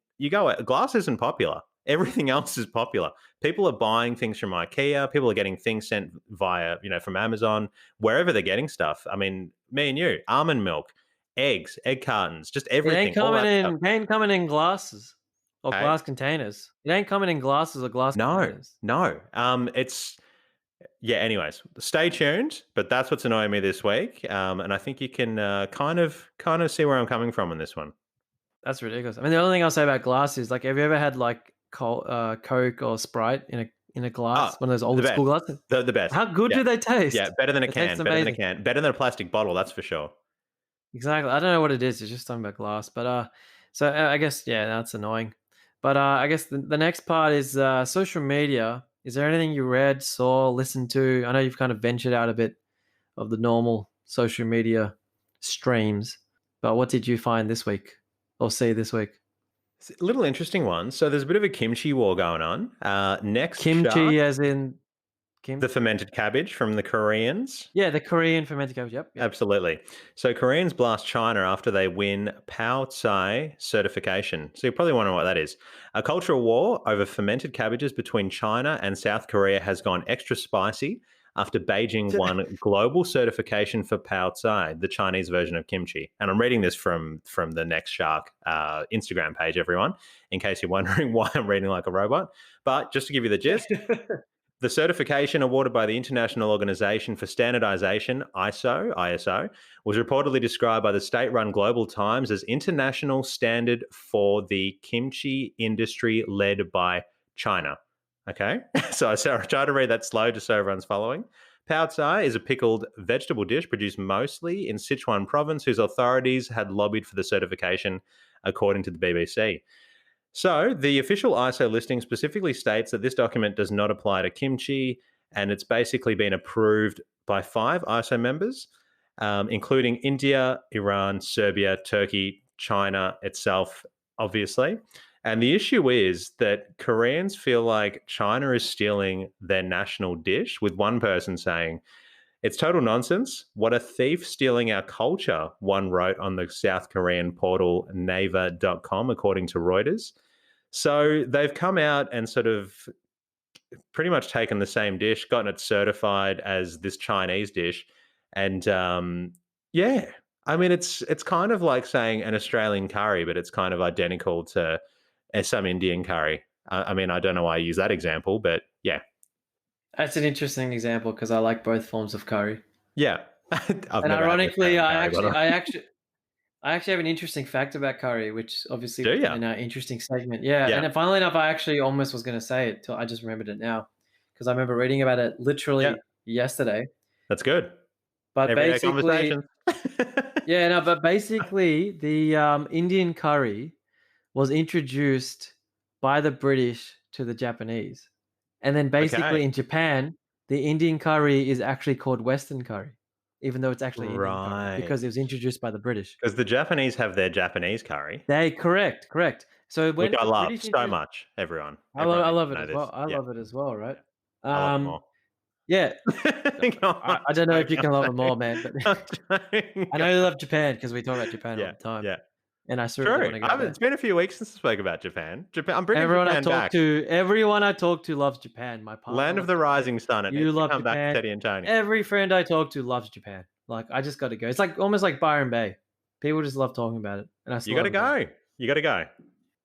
glass isn't popular. Everything else is popular. People are buying things from IKEA. People are getting things sent via, from Amazon, wherever they're getting stuff. I mean, me and you, almond milk, eggs, egg cartons, just everything, all that stuff. It ain't coming in glasses or Hey, glass containers. It ain't coming in glasses or glass no, containers. no. It's yeah. Anyways, stay tuned. But that's what's annoying me this week, and I think you can kind of see where I'm coming from on this one. That's ridiculous. I mean, the only thing I'll say about glass is, like, have you ever had like Coke or Sprite in a Oh, glass, one of those the old school best, glasses? the best. How good Yeah, do they yeah. taste? Better than a It tastes can. Better than a amazing. can. Better than a plastic bottle. That's for sure. Exactly. I don't know what it is. It's just something about glass. But so I guess, yeah, that's annoying. But I guess the next part is social media. Is there anything you read, saw, listened to? I know you've kind of ventured out a bit of the normal social media streams, but what did you find this week or see this week? It's a little interesting one. So there's a bit of a kimchi war going on. Next shark, Kimchi, as in the Kim. fermented cabbage from the Koreans. Yeah, the Korean fermented cabbage. Yep, yep. Absolutely. So Koreans blast China after they win Pao Tsai certification. So you're probably wondering what that is. A cultural war over fermented cabbages between China and South Korea has gone extra spicy after Beijing won global certification for Pao Tsai, the Chinese version of kimchi. And I'm reading this from the Next Shark Instagram page, everyone, in case you're wondering why I'm reading like a robot. But just to give you the gist, the certification awarded by the International Organization for Standardization, ISO, was reportedly described by the state-run Global Times as international standard for the kimchi industry led by China. Okay, so I try to read that slow just so everyone's following. Pao Tsai is a pickled vegetable dish produced mostly in Sichuan province, whose authorities had lobbied for the certification, according to the BBC. So the official ISO listing specifically states that this document does not apply to kimchi, and it's basically been approved by 5 ISO members, including India, Iran, Serbia, Turkey, China itself, obviously. And the issue is that Koreans feel like China is stealing their national dish, with one person saying, "It's total nonsense. What a thief stealing our culture," one wrote on the South Korean portal neighbour.com, according to Reuters. So they've come out and sort of pretty much taken the same dish, gotten it certified as this Chinese dish, and yeah, I mean it's kind of like saying an Australian curry, but it's kind of identical to some Indian curry. I mean, I don't know why I use that example, but yeah, That's an interesting example because I like both forms of curry. yeah. I've And never had an ironically, Australian curry, by the way. I actually have an interesting fact about curry, which obviously Do you? within our interesting segment. Yeah, Yeah, and then funnily enough, I actually almost was going to say it till I just remembered it now because I remember reading about it yeah. literally yesterday. That's good. But Everyday basically, conversations. yeah, no, but basically, the Indian curry was introduced by the British to the Japanese, and then basically Okay. in Japan, the Indian curry is actually called Western curry, even though it's actually Indian curry Right. because it was introduced by the British. Because the Japanese have their Japanese curry, They correct, correct. So which when I the love British so introduced, much. Everyone. I Everyone needs love to it know as well. this. I Yeah. love it as well, right? I love it more. Yeah. Go I on. don't know Sorry, if you I'm can love it joking. more, man, but I'm joking. I Go know you on. love Japan because we talk about Japan all Yeah, the time, yeah. and I certainly True. want to go It's there. been a few weeks since I spoke about Japan. Japan. I'm bringing Everyone I Japan talk back. to, everyone I talk to loves Japan. My partner Land of loves the Japan. rising sun. It You needs to love come back, Japan. Teddy and Tony. Every friend I talk to loves Japan. Like I just got to go. It's like almost like Byron Bay. People just love talking about it, and I You still got to haven't gone. go. You got to go.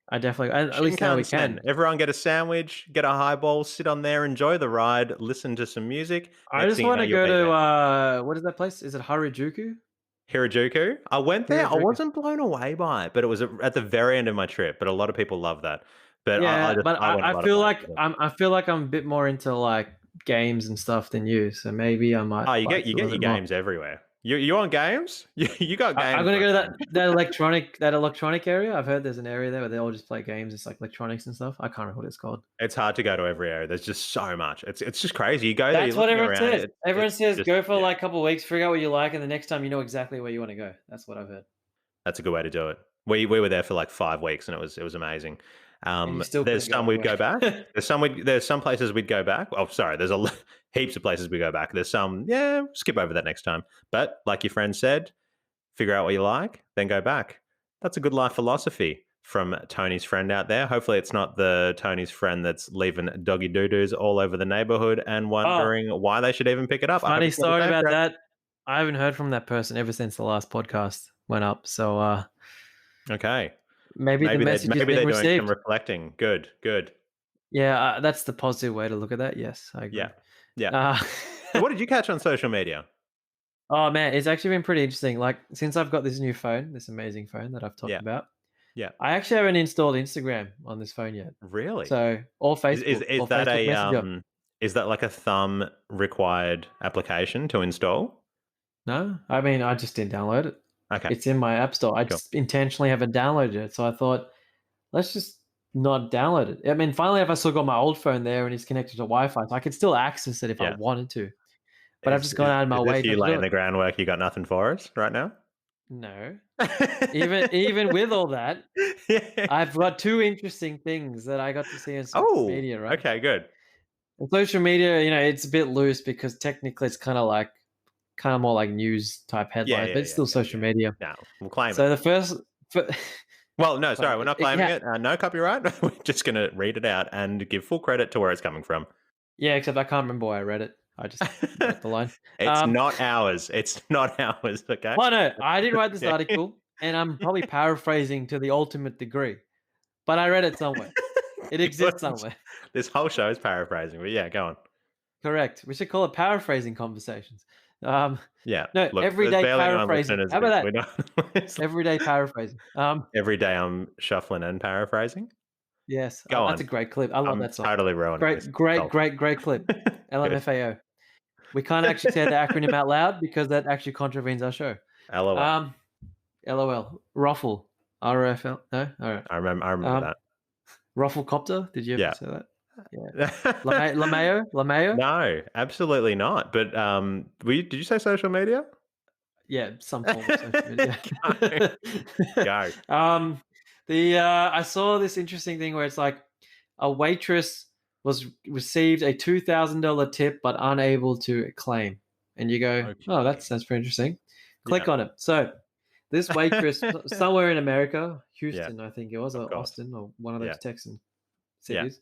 I definitely, at least now we Shinkansen. can. Everyone get a sandwich, get a highball, sit on there, enjoy the ride, listen to some music. I Next just thing you want know, to you'll go be there. to what is that place? Is it Harajuku? Hirajuku. I went there. I Harajuku. wasn't blown away by it, but it was at the very end of my trip. But a lot of people love that. But Yeah, but I went a I lot of feel places. like I feel like I'm a bit more into like games and stuff than you, so maybe I might Oh, like you a get little your bit more. games everywhere. You want games? You got I'm games, gonna my go to friend. that electronic area. I've heard there's an area there where they all just play games. It's like electronics and stuff. I can't remember what it's called. It's hard to go to every area. There's just so much. It's just crazy. You go there, you're That's what looking everyone around. says. Everyone It's says just go for yeah. like a couple of weeks, figure out what you like, and the next time you know exactly where you want to go. That's what I've heard. That's a good way to do it. We were there for like 5 weeks, and it was amazing. And you still There's couldn't go some we'd anywhere. go back. There's some places we'd go back. Oh, sorry. Heaps of places we go back. There's some, yeah, skip over that next time. But like your friend said, figure out what you like, then go back. That's a good life philosophy from Tony's friend out there. Hopefully, it's not the Tony's friend that's leaving doggy doo doos all over the neighborhood and Oh, wondering why they should even pick it up. I hope funny it's not the story same about friend. that. I haven't heard from that person ever since the last podcast went up. So Okay, maybe the message is maybe being they're doing some received. reflecting. Good, good. Yeah, that's the positive way to look at that. Yes, I Yeah, agree. yeah. Uh, So, what did you catch on social media? oh man, it's actually been pretty interesting. Like since I've got this new phone, this amazing phone that I've talked Yeah, about, yeah. I actually haven't installed Instagram on this phone yet. Really? So Is or that Facebook Messenger. is that like a thumb required application to install? No, I mean I just didn't download it. Okay, It's in my app store. I cool. just intentionally haven't downloaded it. So I thought, let's just not download it. I mean, finally, if I still got my old phone there and it's connected to Wi-Fi, so I could still access it if I Yeah. wanted to. But I've just gone out of my Is way this you not to do laying it. the groundwork? You got nothing for us right now? No, even with all that, Yeah. I've got two interesting things that I got to see on social Oh, media. Right, okay, good. and social media, it's a bit loose because technically it's kind of more like news type Yeah, headlines, yeah, but it's yeah, still yeah, social yeah. media. No, we'll claim it. So the first, fir- Well, no, sorry, claim we're it. not claiming Yeah, it. No copyright. We're just going to read it out and give full credit to where it's coming from. yeah. Except I can't remember why I read it. I just wrote the line. It's Um, not ours. It's not ours, okay? well, no, I didn't write this Okay. article, and I'm probably paraphrasing to the ultimate degree, but I read it somewhere. It exists somewhere. This whole show is paraphrasing, but yeah, go on. Correct. We should call it paraphrasing conversations. Um, Yeah, no, look, there's everyday barely anyone paraphrasing. listening to How about this. that? We don't. It's like Everyday paraphrasing. every day I'm shuffling and paraphrasing. Yes, Go that's on. a great clip. I love I'm that song. totally ruining this. Great, great, Go. great, great clip. Good. LMFAO. We can't actually say the acronym out loud because that actually contravenes our show. LOL. Um, LOL. Ruffle. RFL. No? All right. I remember Um, that. Rufflecopter. Did you ever Yeah. say that? Yeah. LeMayo? LeMayo? No, absolutely not. But did you say social media? Yeah, some form of social media. Go. Go. um, I saw this interesting thing where it's like a waitress was received a $2,000 tip but unable to claim, and you go, oh, that Okay. sounds pretty interesting. Yeah. Click on it. So this waitress somewhere in America, Yeah, Houston, I think it was, of or course. Austin, or one of Yeah. those Texan Yeah. cities,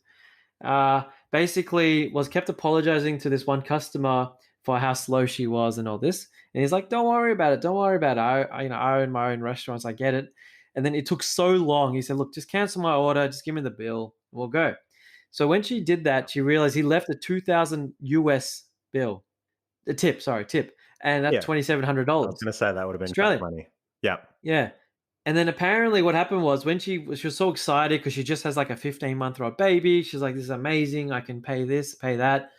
basically was kept apologizing to this one customer for how slow she was and all this. And he's like, "Don't worry about it. Don't worry about it. I own my own restaurants. I get it." And then it took so long. He said, "Look, just cancel my order. Just give me the bill. We'll go." So when she did that, she realized he left a 2,000 US bill, a tip, sorry, tip, and that's Yeah. I was $2,700 gonna say that would have been tough Australian. money. Yeah. Yeah. And then apparently what happened was when she was so excited because she just has like a 15-month-old baby. She's like, "This is amazing. I can pay this, pay that."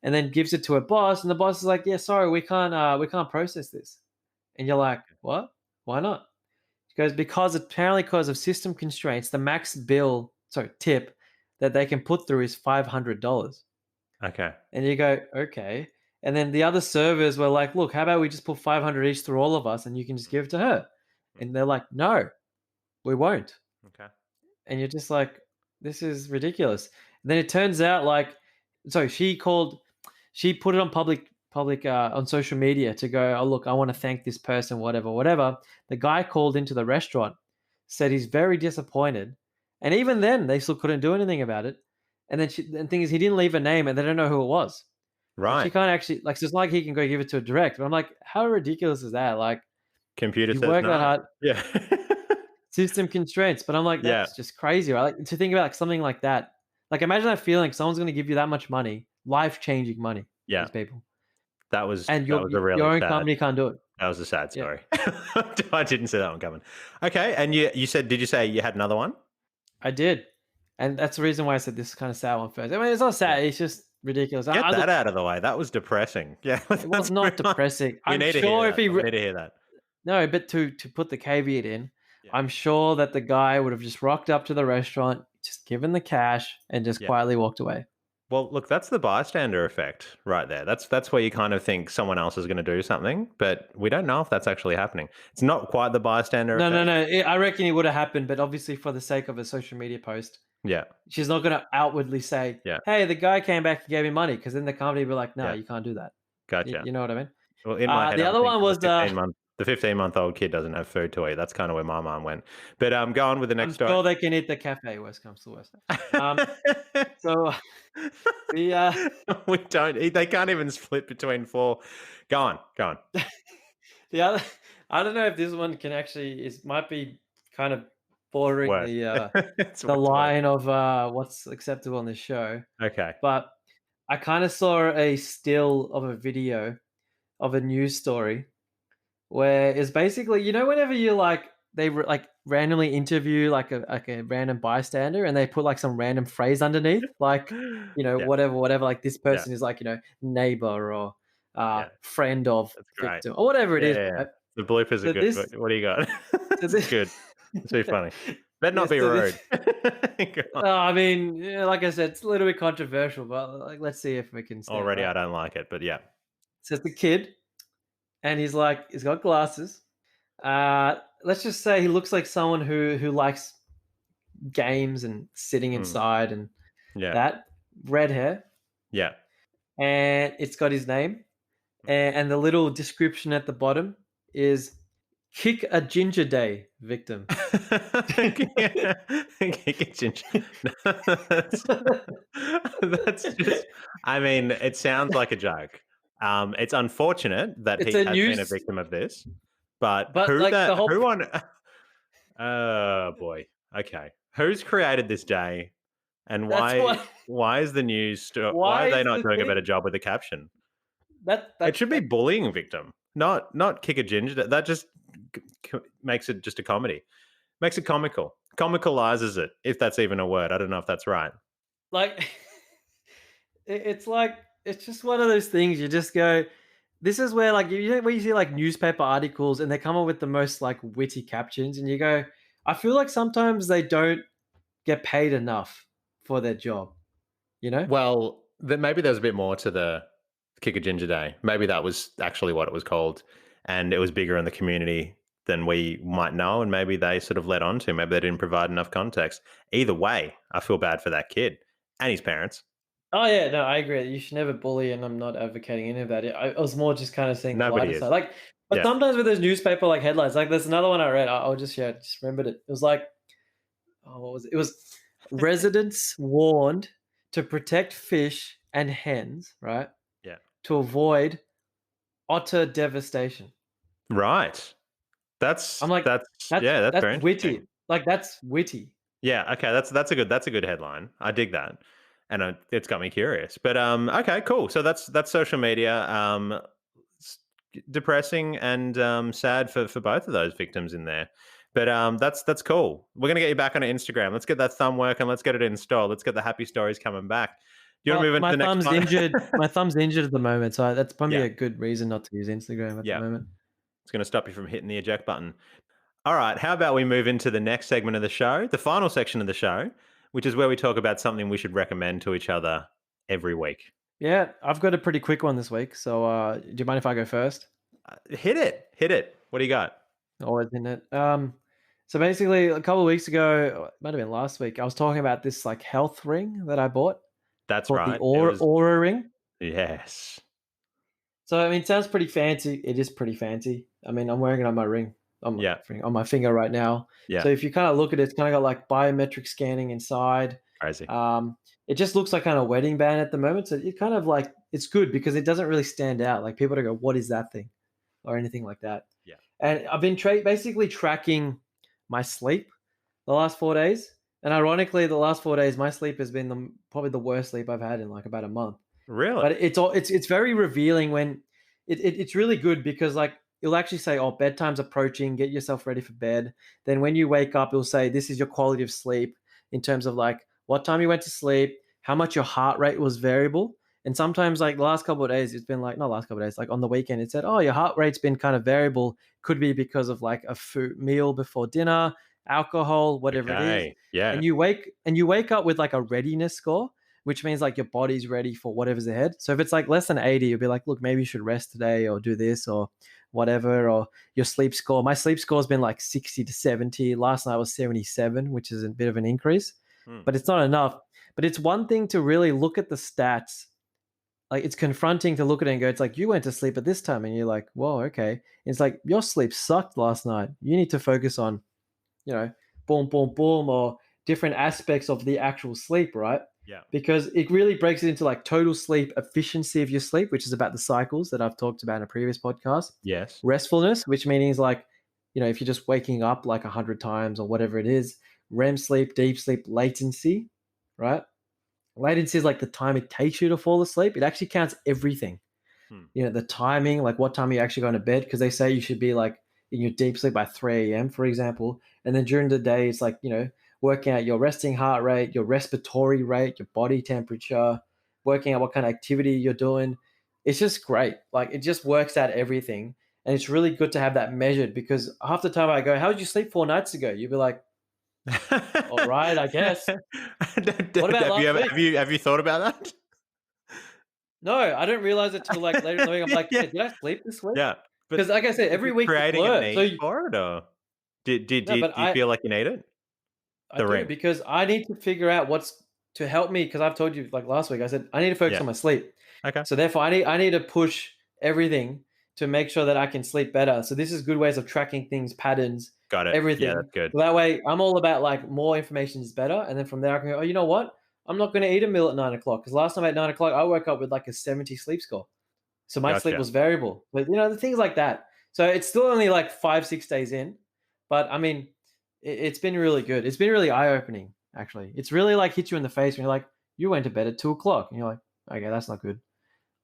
And then gives it to her boss, and the boss is like, "Yeah, sorry, we can't process this." And you're like, "What? Why not?" She goes, "Because apparently because of system constraints, the max bill, sorry, tip that they can put through is $500." Okay. And you go, "Okay." And then the other servers were like, "Look, how about we just put 500 each through all of us and you can just give it to her?" Mm, And they're like, "No, we won't." okay. And you're just like, "This is ridiculous." And then it turns out like, so she put it on public on social media to go, "Oh, look, I want to thank this person, whatever, whatever." The guy called into the restaurant, said he's very disappointed, and even then they still couldn't do anything about it. And then the thing is, he didn't leave a name, and they don't know who it was. So she Right. can't actually like. So it's not like he can go give it to a direct. But I'm like, how ridiculous is that? Like, Computer you says work that no. hard, Yeah. system constraints. But I'm like, Yeah. that's just crazy, right? Like to think about like something like that. Like imagine that feeling. Someone's going to give you that much money, life changing money. Yeah. These people, That was and that was a really your own sad company can't do it. that was a sad Yeah. story. I didn't see that one coming. Okay, and you said did you say you had another one? I did, and that's the reason why I said this kind of sad one first. I mean, it's not Yeah. sad; it's just ridiculous. Get I that look, out of the way. That was depressing. Yeah, it was let's move not on. depressing. We I'm need to hear sure if that. he We need to hear that. no, but to put the caveat in, Yeah. I'm sure that the guy would have just rocked up to the restaurant, just given the cash, and just Yeah. quietly walked away. Well, look, that's the bystander effect right there. That's where you kind of think someone else is going to do something, but we don't know if that's actually happening. It's not quite the bystander No, no, effect. no. I reckon it would have happened, but obviously for the sake of a social media post, Yeah. she's not going to outwardly say, Yeah. "Hey, the guy came back and gave me money," because then the company will be like, "No, Yeah. you can't do that." Gotcha. You know what I mean? Well, in my head, The I'm other one thinking was the 15-month-old kid doesn't have food to eat. That's kind of where my mind went. But go on with the next I'm story. sure they can eat the cafe. Worst comes to worst. Um, so the We don't eat. They can't even split between four. Go on. Go on. the other, I don't know if this one can actually is might be kind of bordering Worse. It's the what's worse. line of what's acceptable on this show, Okay. but I kind of saw a still of a video of a news story where it's basically, whenever you like like randomly interview like a random bystander and they put like some random phrase underneath, like Yeah. whatever, like this Yeah. person is like neighbor or Yeah. friend of That's great. victim or whatever it Yeah, is, yeah, yeah. right? The bloopers are So good. this, What do you got? so This is this, good. It's too funny. Better yeah, not be so this. rude. Go on. I mean, yeah, like I said, it's a little bit controversial, but like, let's see if we can stand Already, right. I don't like it, but yeah. So it's the kid, and he's got glasses. Let's just say he looks like someone who likes games and sitting Mm. inside and Yeah. that. Red hair, Yeah. and it's got his name, and the little description at the bottom is "Kick a ginger day victim." Kitchen. That's, that's just. I mean, it sounds like a joke. It's unfortunate that It's he a has been a news, victim of this, but but like the whole who on? Oh boy. Okay, who's created this day, and that's what. why is the news? Why Why are they is not the doing a better thing job with the caption? that It that should be that bullying victim, not kick a ginger. That just makes it just a comedy. Makes it comical. Comicalizes it, if that's even a word. I don't know if that's right. like it's like it's just one of those things you just go. This is where like where you see like newspaper articles and they come up with the most like witty captions, and you go, I feel like sometimes they don't get paid enough for their job, you know? Well, then maybe there's a bit more to the Kick a Ginger Day. Maybe that was actually what it was called, and it was bigger in the community than we might know, and maybe they sort of led on to. Maybe they didn't provide enough context. Either way, I feel bad for that kid and his parents. Oh yeah, no, I agree. You should never bully, and I'm not advocating any of that. I was more just kind of seeing the Nobody lighter side. is. Like, but Yeah. sometimes with those newspaper like headlines, like there's another one I read. I'll just share. Just remembered it. It was like, oh, what was it? It was residents warned to protect fish and hens, right, Yeah. to avoid otter devastation. Right. I'm like, That's yeah, that's that's very interesting. witty. Like that's witty. Yeah, okay, that's a good headline. I dig that, and it's got me curious. But okay, cool. So that's social media. S- Depressing and sad for both of those victims in there. But that's cool. We're gonna get you back on Instagram. Let's get that thumb working. Let's get it installed. Let's get the happy stories coming back. Do you want to Well, move into my the next thumb's one? injured. My thumb's injured at the moment, so that's probably Yeah, a good reason not to use Instagram at the yeah. moment. It's gonna stop you from hitting the eject button. All right, how about we move into the next segment of the show, the final section of the show, which is where we talk about something we should recommend to each other every week. Yeah, I've got a pretty quick one this week. So, do you mind if I go first? Hit it, hit it. What do you got? Always in it. So basically, a couple of weeks ago, it might have been last week, I was talking about this like health ring that I bought That's called the right. It was Aura ring. yes. So I mean, it sounds pretty fancy. It is pretty fancy. I mean, I'm wearing it on my ring, Yeah, on my finger right now. yeah. So if you kind of look at it, it's kind of got like biometric scanning inside. Crazy. It just looks like kind of wedding band at the moment. So it kind of like it's good because it doesn't really stand out. Like people don't go, "What is that thing?" or anything like that. Yeah. And I've been basically tracking my sleep the last 4 days. And ironically, the last 4 days, my sleep has been probably the worst sleep I've had in like about a month. Really? But it's very revealing when it's really good because like it'll actually say, "Oh, bedtime's approaching. Get yourself ready for bed." Then when you wake up, it'll say, "This is your quality of sleep in terms of like what time you went to sleep, how much your heart rate was variable." And sometimes, like the last couple of days, it's been like not last couple of days, like on the weekend, it said, "Oh, your heart rate's been kind of variable. Could be because of like a food meal before dinner, alcohol, whatever it is." Okay. Yeah. And you wake up with like a readiness score, which means like your body's ready for whatever's ahead. So if it's like less than 80, you'll be like, look, maybe you should rest today or do this or whatever. Or your sleep score. My sleep score has been like 60 to 70. Last night was 77, which is a bit of an increase, Hmm. but it's not enough. But it's one thing to really look at the stats. Like it's confronting to look at it and go, it's like you went to sleep at this time and you're like, whoa, okay. And it's like your sleep sucked last night. You need to focus on, you know, boom, boom, boom, or different aspects of the actual sleep, right? Yeah. Because it really breaks it into like total sleep efficiency of your sleep, which is about the cycles that I've talked about in a previous podcast. Yes. Restfulness, which means like, if you're just waking up like 100 times or whatever it is, REM sleep, deep sleep, latency, right? Latency is like the time it takes you to fall asleep. It actually counts everything. Hmm. The timing, like what time you actually going to bed, because they say you should be like in your deep sleep by 3 a.m., for example. And then during the day, it's like, working out your resting heart rate, your respiratory rate, your body temperature, working out what kind of activity you're doing. It's just great. Like it just works out everything. And it's really good to have that measured because half the time I go, how did you sleep 4 nights ago? You'd be like, all right, I guess. What about Have you last ever week? have you thought about that? No, I didn't realize it till like later in the week. I'm like, Yeah. "Shit, did I sleep this week?" Yeah. But Because like I said, is every it week's a creating a blur. So need for it, or no, but do you feel like you need it? I The do ring. because I need to figure out what's to help me because I've told you like last week, I said I need to focus Yeah. on my sleep. Okay. So therefore I need to push everything to make sure that I can sleep better. So this is good ways of tracking things, patterns, Got it. Yeah, everything. that's good. So that way I'm all about like more information is better. And then from there I can go, oh, you know what? I'm not going to eat a meal at 9 o'clock because last time at 9 o'clock I woke up with like a 70 sleep score. So my sleep Gotcha. was variable. But the things like that. So it's still only like 5, 6 days in. But I mean, it's been really good. It's been really eye-opening, actually. It's really like hits you in the face when you're like, you went to bed at 2 o'clock. And you're like, okay, that's not good.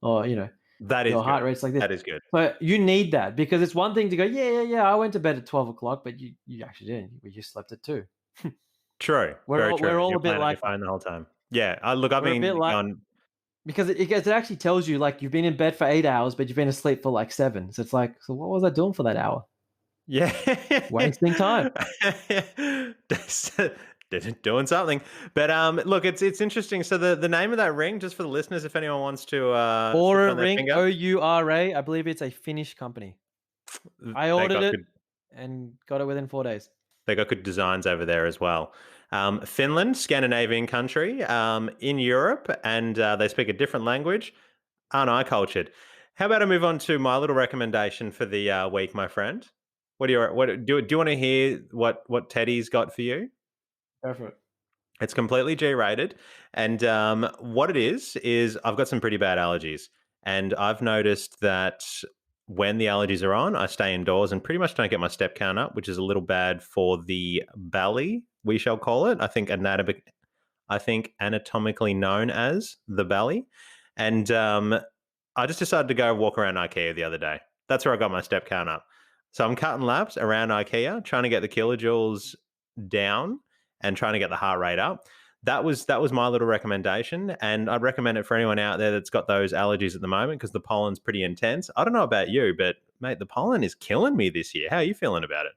Or, That is your good. heart rate's like this. That is good. But you need that because it's one thing to go, yeah, I went to bed at 12 o'clock, but you actually didn't. You slept at 2. True. We're Very all, true. we're all You're a bit playing on your like that. phone the whole time. Yeah. Look, I've We're a bit been like going. because it actually tells you like you've been in bed for 8 hours, but you've been asleep for like 7. So it's like, so what was I doing for that hour? Yeah. Wasting time. Doing something. But look, it's interesting. So the name of that ring, just for the listeners, if anyone wants to slip it Aura on their Ring, finger, Oura. I believe it's a Finnish company. I they ordered got it. good. and got it within 4 days. They got good designs over there as well. Finland, Scandinavian country in Europe, and they speak a different language. Aren't I cultured? How about I move on to my little recommendation for the week, my friend? Do you want to hear what Teddy's got for you? Go for it. It's completely G-rated, and what it is I've got some pretty bad allergies, and I've noticed that when the allergies are on, I stay indoors and pretty much don't get my step count up, which is a little bad for the belly, we shall call it. I think anatomically known as the belly, and I just decided to go walk around IKEA the other day. That's where I got my step count up. So I'm cutting laps around IKEA, trying to get the kilojoules down and trying to get the heart rate up. That was my little recommendation, and I'd recommend it for anyone out there that's got those allergies at the moment because the pollen's pretty intense. I don't know about you, but mate, the pollen is killing me this year. How are you feeling about it?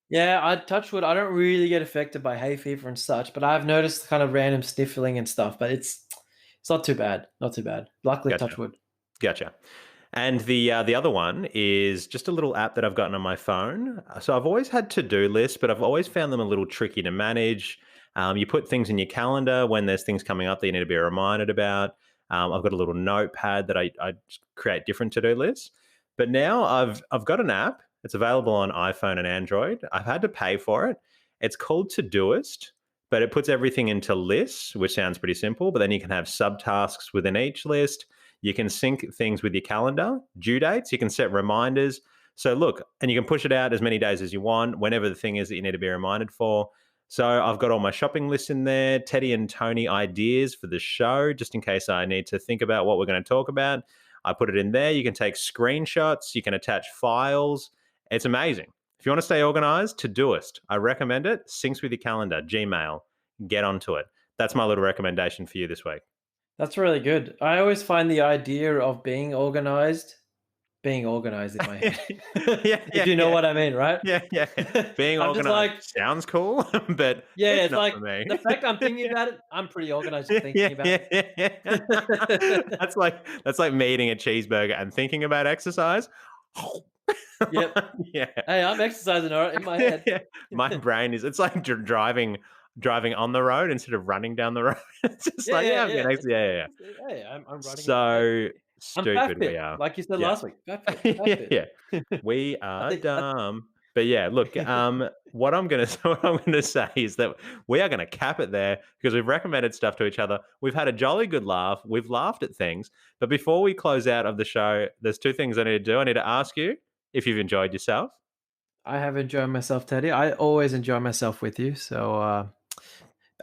Yeah, I touch wood. I don't really get affected by hay fever and such, but I've noticed kind of random sniffling and stuff. But it's not too bad. Not too bad. Luckily, touch Gotcha. wood. Gotcha. And the other one is just a little app that I've gotten on my phone. So I've always had to-do lists, but I've always found them a little tricky to manage. You put things in your calendar when there's things coming up that you need to be reminded about. I've got a little notepad that I create different to-do lists. But now I've got an app. It's available on iPhone and Android. I've had to pay for it. It's called Todoist, but it puts everything into lists, which sounds pretty simple. But then you can have subtasks within each list. You can sync things with your calendar, due dates. You can set reminders. So look, and you can push it out as many days as you want, whenever the thing is that you need to be reminded for. So I've got all my shopping lists in there, Teddy and Tony ideas for the show, just in case I need to think about what we're going to talk about. I put it in there. You can take screenshots. You can attach files. It's amazing. If you want to stay organized, Todoist. I recommend it. Syncs with your calendar, Gmail. Get onto it. That's my little recommendation for you this week. That's really good. I always find the idea of being organized in my head. Yeah, If you know yeah. what I mean, right? Yeah, yeah. Being I'm just like, organized sounds cool, but yeah, it's it's not like for me. the fact I'm thinking about it, I'm pretty organized just Yeah, thinking about yeah, yeah, yeah. it. That's like me eating a cheeseburger and thinking about exercise. Yep. Yeah. Hey, I'm exercising all right in my Yeah, head. yeah. My brain is it's like driving on the road instead of running down the road. It's just Yeah, like, yeah, yeah, I'm yeah. getting yeah, yeah, yeah. Hey, I'm running in my head. So I'm fat stupid we fit, are. like you said Yeah. last week. Fat fit, fat Yeah, fit. yeah. We I are think dumb. But yeah, look, what I'm gonna what I'm gonna say is that we are gonna cap it there because we've recommended stuff to each other. We've had a jolly good laugh. We've laughed at things. But before we close out of the show, there's two things I need to do. I need to ask you if you've enjoyed yourself. I have enjoyed myself, Teddy. I always enjoy myself with you. So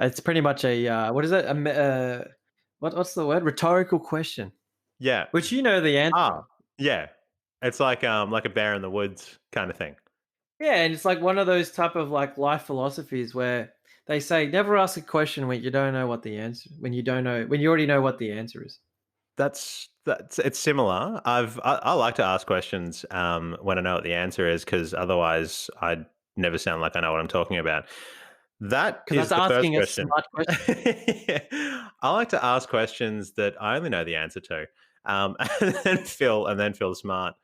it's pretty much a what is it? What's the word? Rhetorical question, Yeah. which you know the answer Ah, of. yeah. It's like a bear in the woods kind of thing. Yeah, and it's like one of those type of like life philosophies where they say never ask a question when you don't know what the answer when you don't know when you already know what the answer is. That's it's similar. I like to ask questions when I know what the answer is because otherwise I'd never sound like I know what I'm talking about. That Because is that's the first asking a question. smart question. I like to ask questions that I only know the answer to, and then feel smart.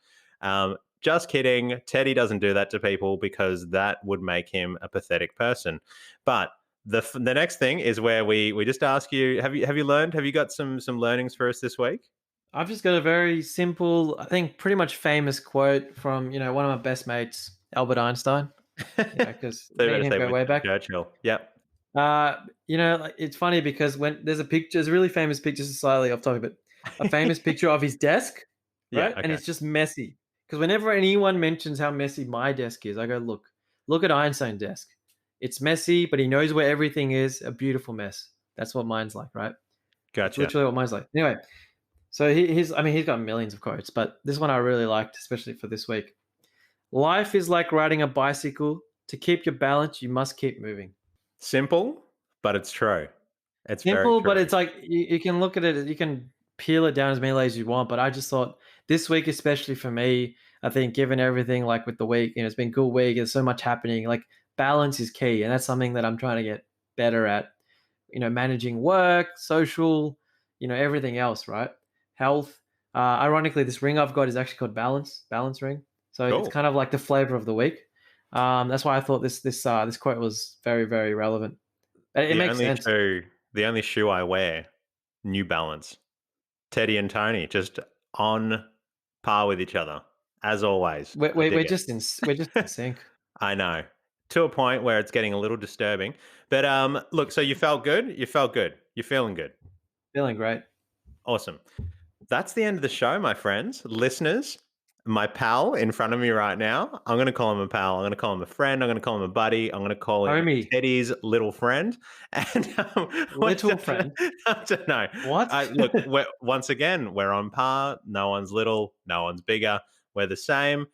Just kidding. Teddy doesn't do that to people because that would make him a pathetic person. But the next thing is where we just ask you: Have you learned? Have you got some learnings for us this week? I've just got a very simple, I think, pretty much famous quote from one of my best mates, Albert Einstein. Because So you me and better him say go way Winston back. Churchill. Yep. Like, it's funny because when there's a picture, there's a really famous picture, just slightly off topic, but a famous picture of his desk, Yeah. right? And Okay. it's just messy. Because whenever anyone mentions how messy my desk is, I go, look at Einstein's desk. It's messy, but he knows where everything is. A beautiful mess. That's what mine's like, right? That's Gotcha. literally what mine's like. Anyway, so he's got millions of quotes, but this one I really liked, especially for this week. Life is like riding a bicycle. To keep your balance, you must keep moving. Simple, but it's true. It's very Simple, but true. it's like you can look at it, you can peel it down as many layers as you want. But I just thought this week, especially for me, I think given everything like with the week, it's been a good week. There's so much happening. Like balance is key, and that's something that I'm trying to get better at. Managing work, social, everything else, right? Health. Ironically, this ring I've got is actually called Balance ring. So it's Cool. kind of like the flavor of the week. That's why I thought this quote was very, very relevant. It The makes only sense. shoe, the only shoe I wear, New Balance. Teddy and Tony, just on par with each other, as always. We're I we're dig we're just in s we're just in it. sync. I know. To a point where it's getting a little disturbing. But look, so you felt good? You felt good. You're feeling good. Feeling great. Awesome. That's the end of the show, my friends, listeners. My pal in front of me right now. I'm going to call him a pal. I'm going to call him a friend. I'm going to call him a buddy. I'm going to call him Homie, Teddy's little friend. And little friend. I don't know. What? Look, once again, we're on par. No one's little. No one's bigger. We're the same.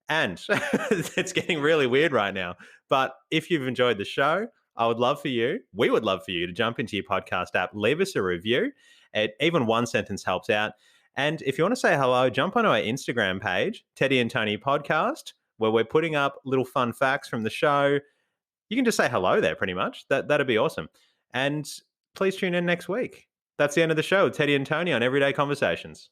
And it's getting really weird right now. But if you've enjoyed the show, we would love for you to jump into your podcast app, leave us a review. Even one sentence helps out. And if you want to say hello, jump onto our Instagram page, Teddy and Tony Podcast, where we're putting up little fun facts from the show. You can just say hello there pretty much. That'd be awesome. And please tune in next week. That's the end of the show. Teddy and Tony on Everyday Conversations.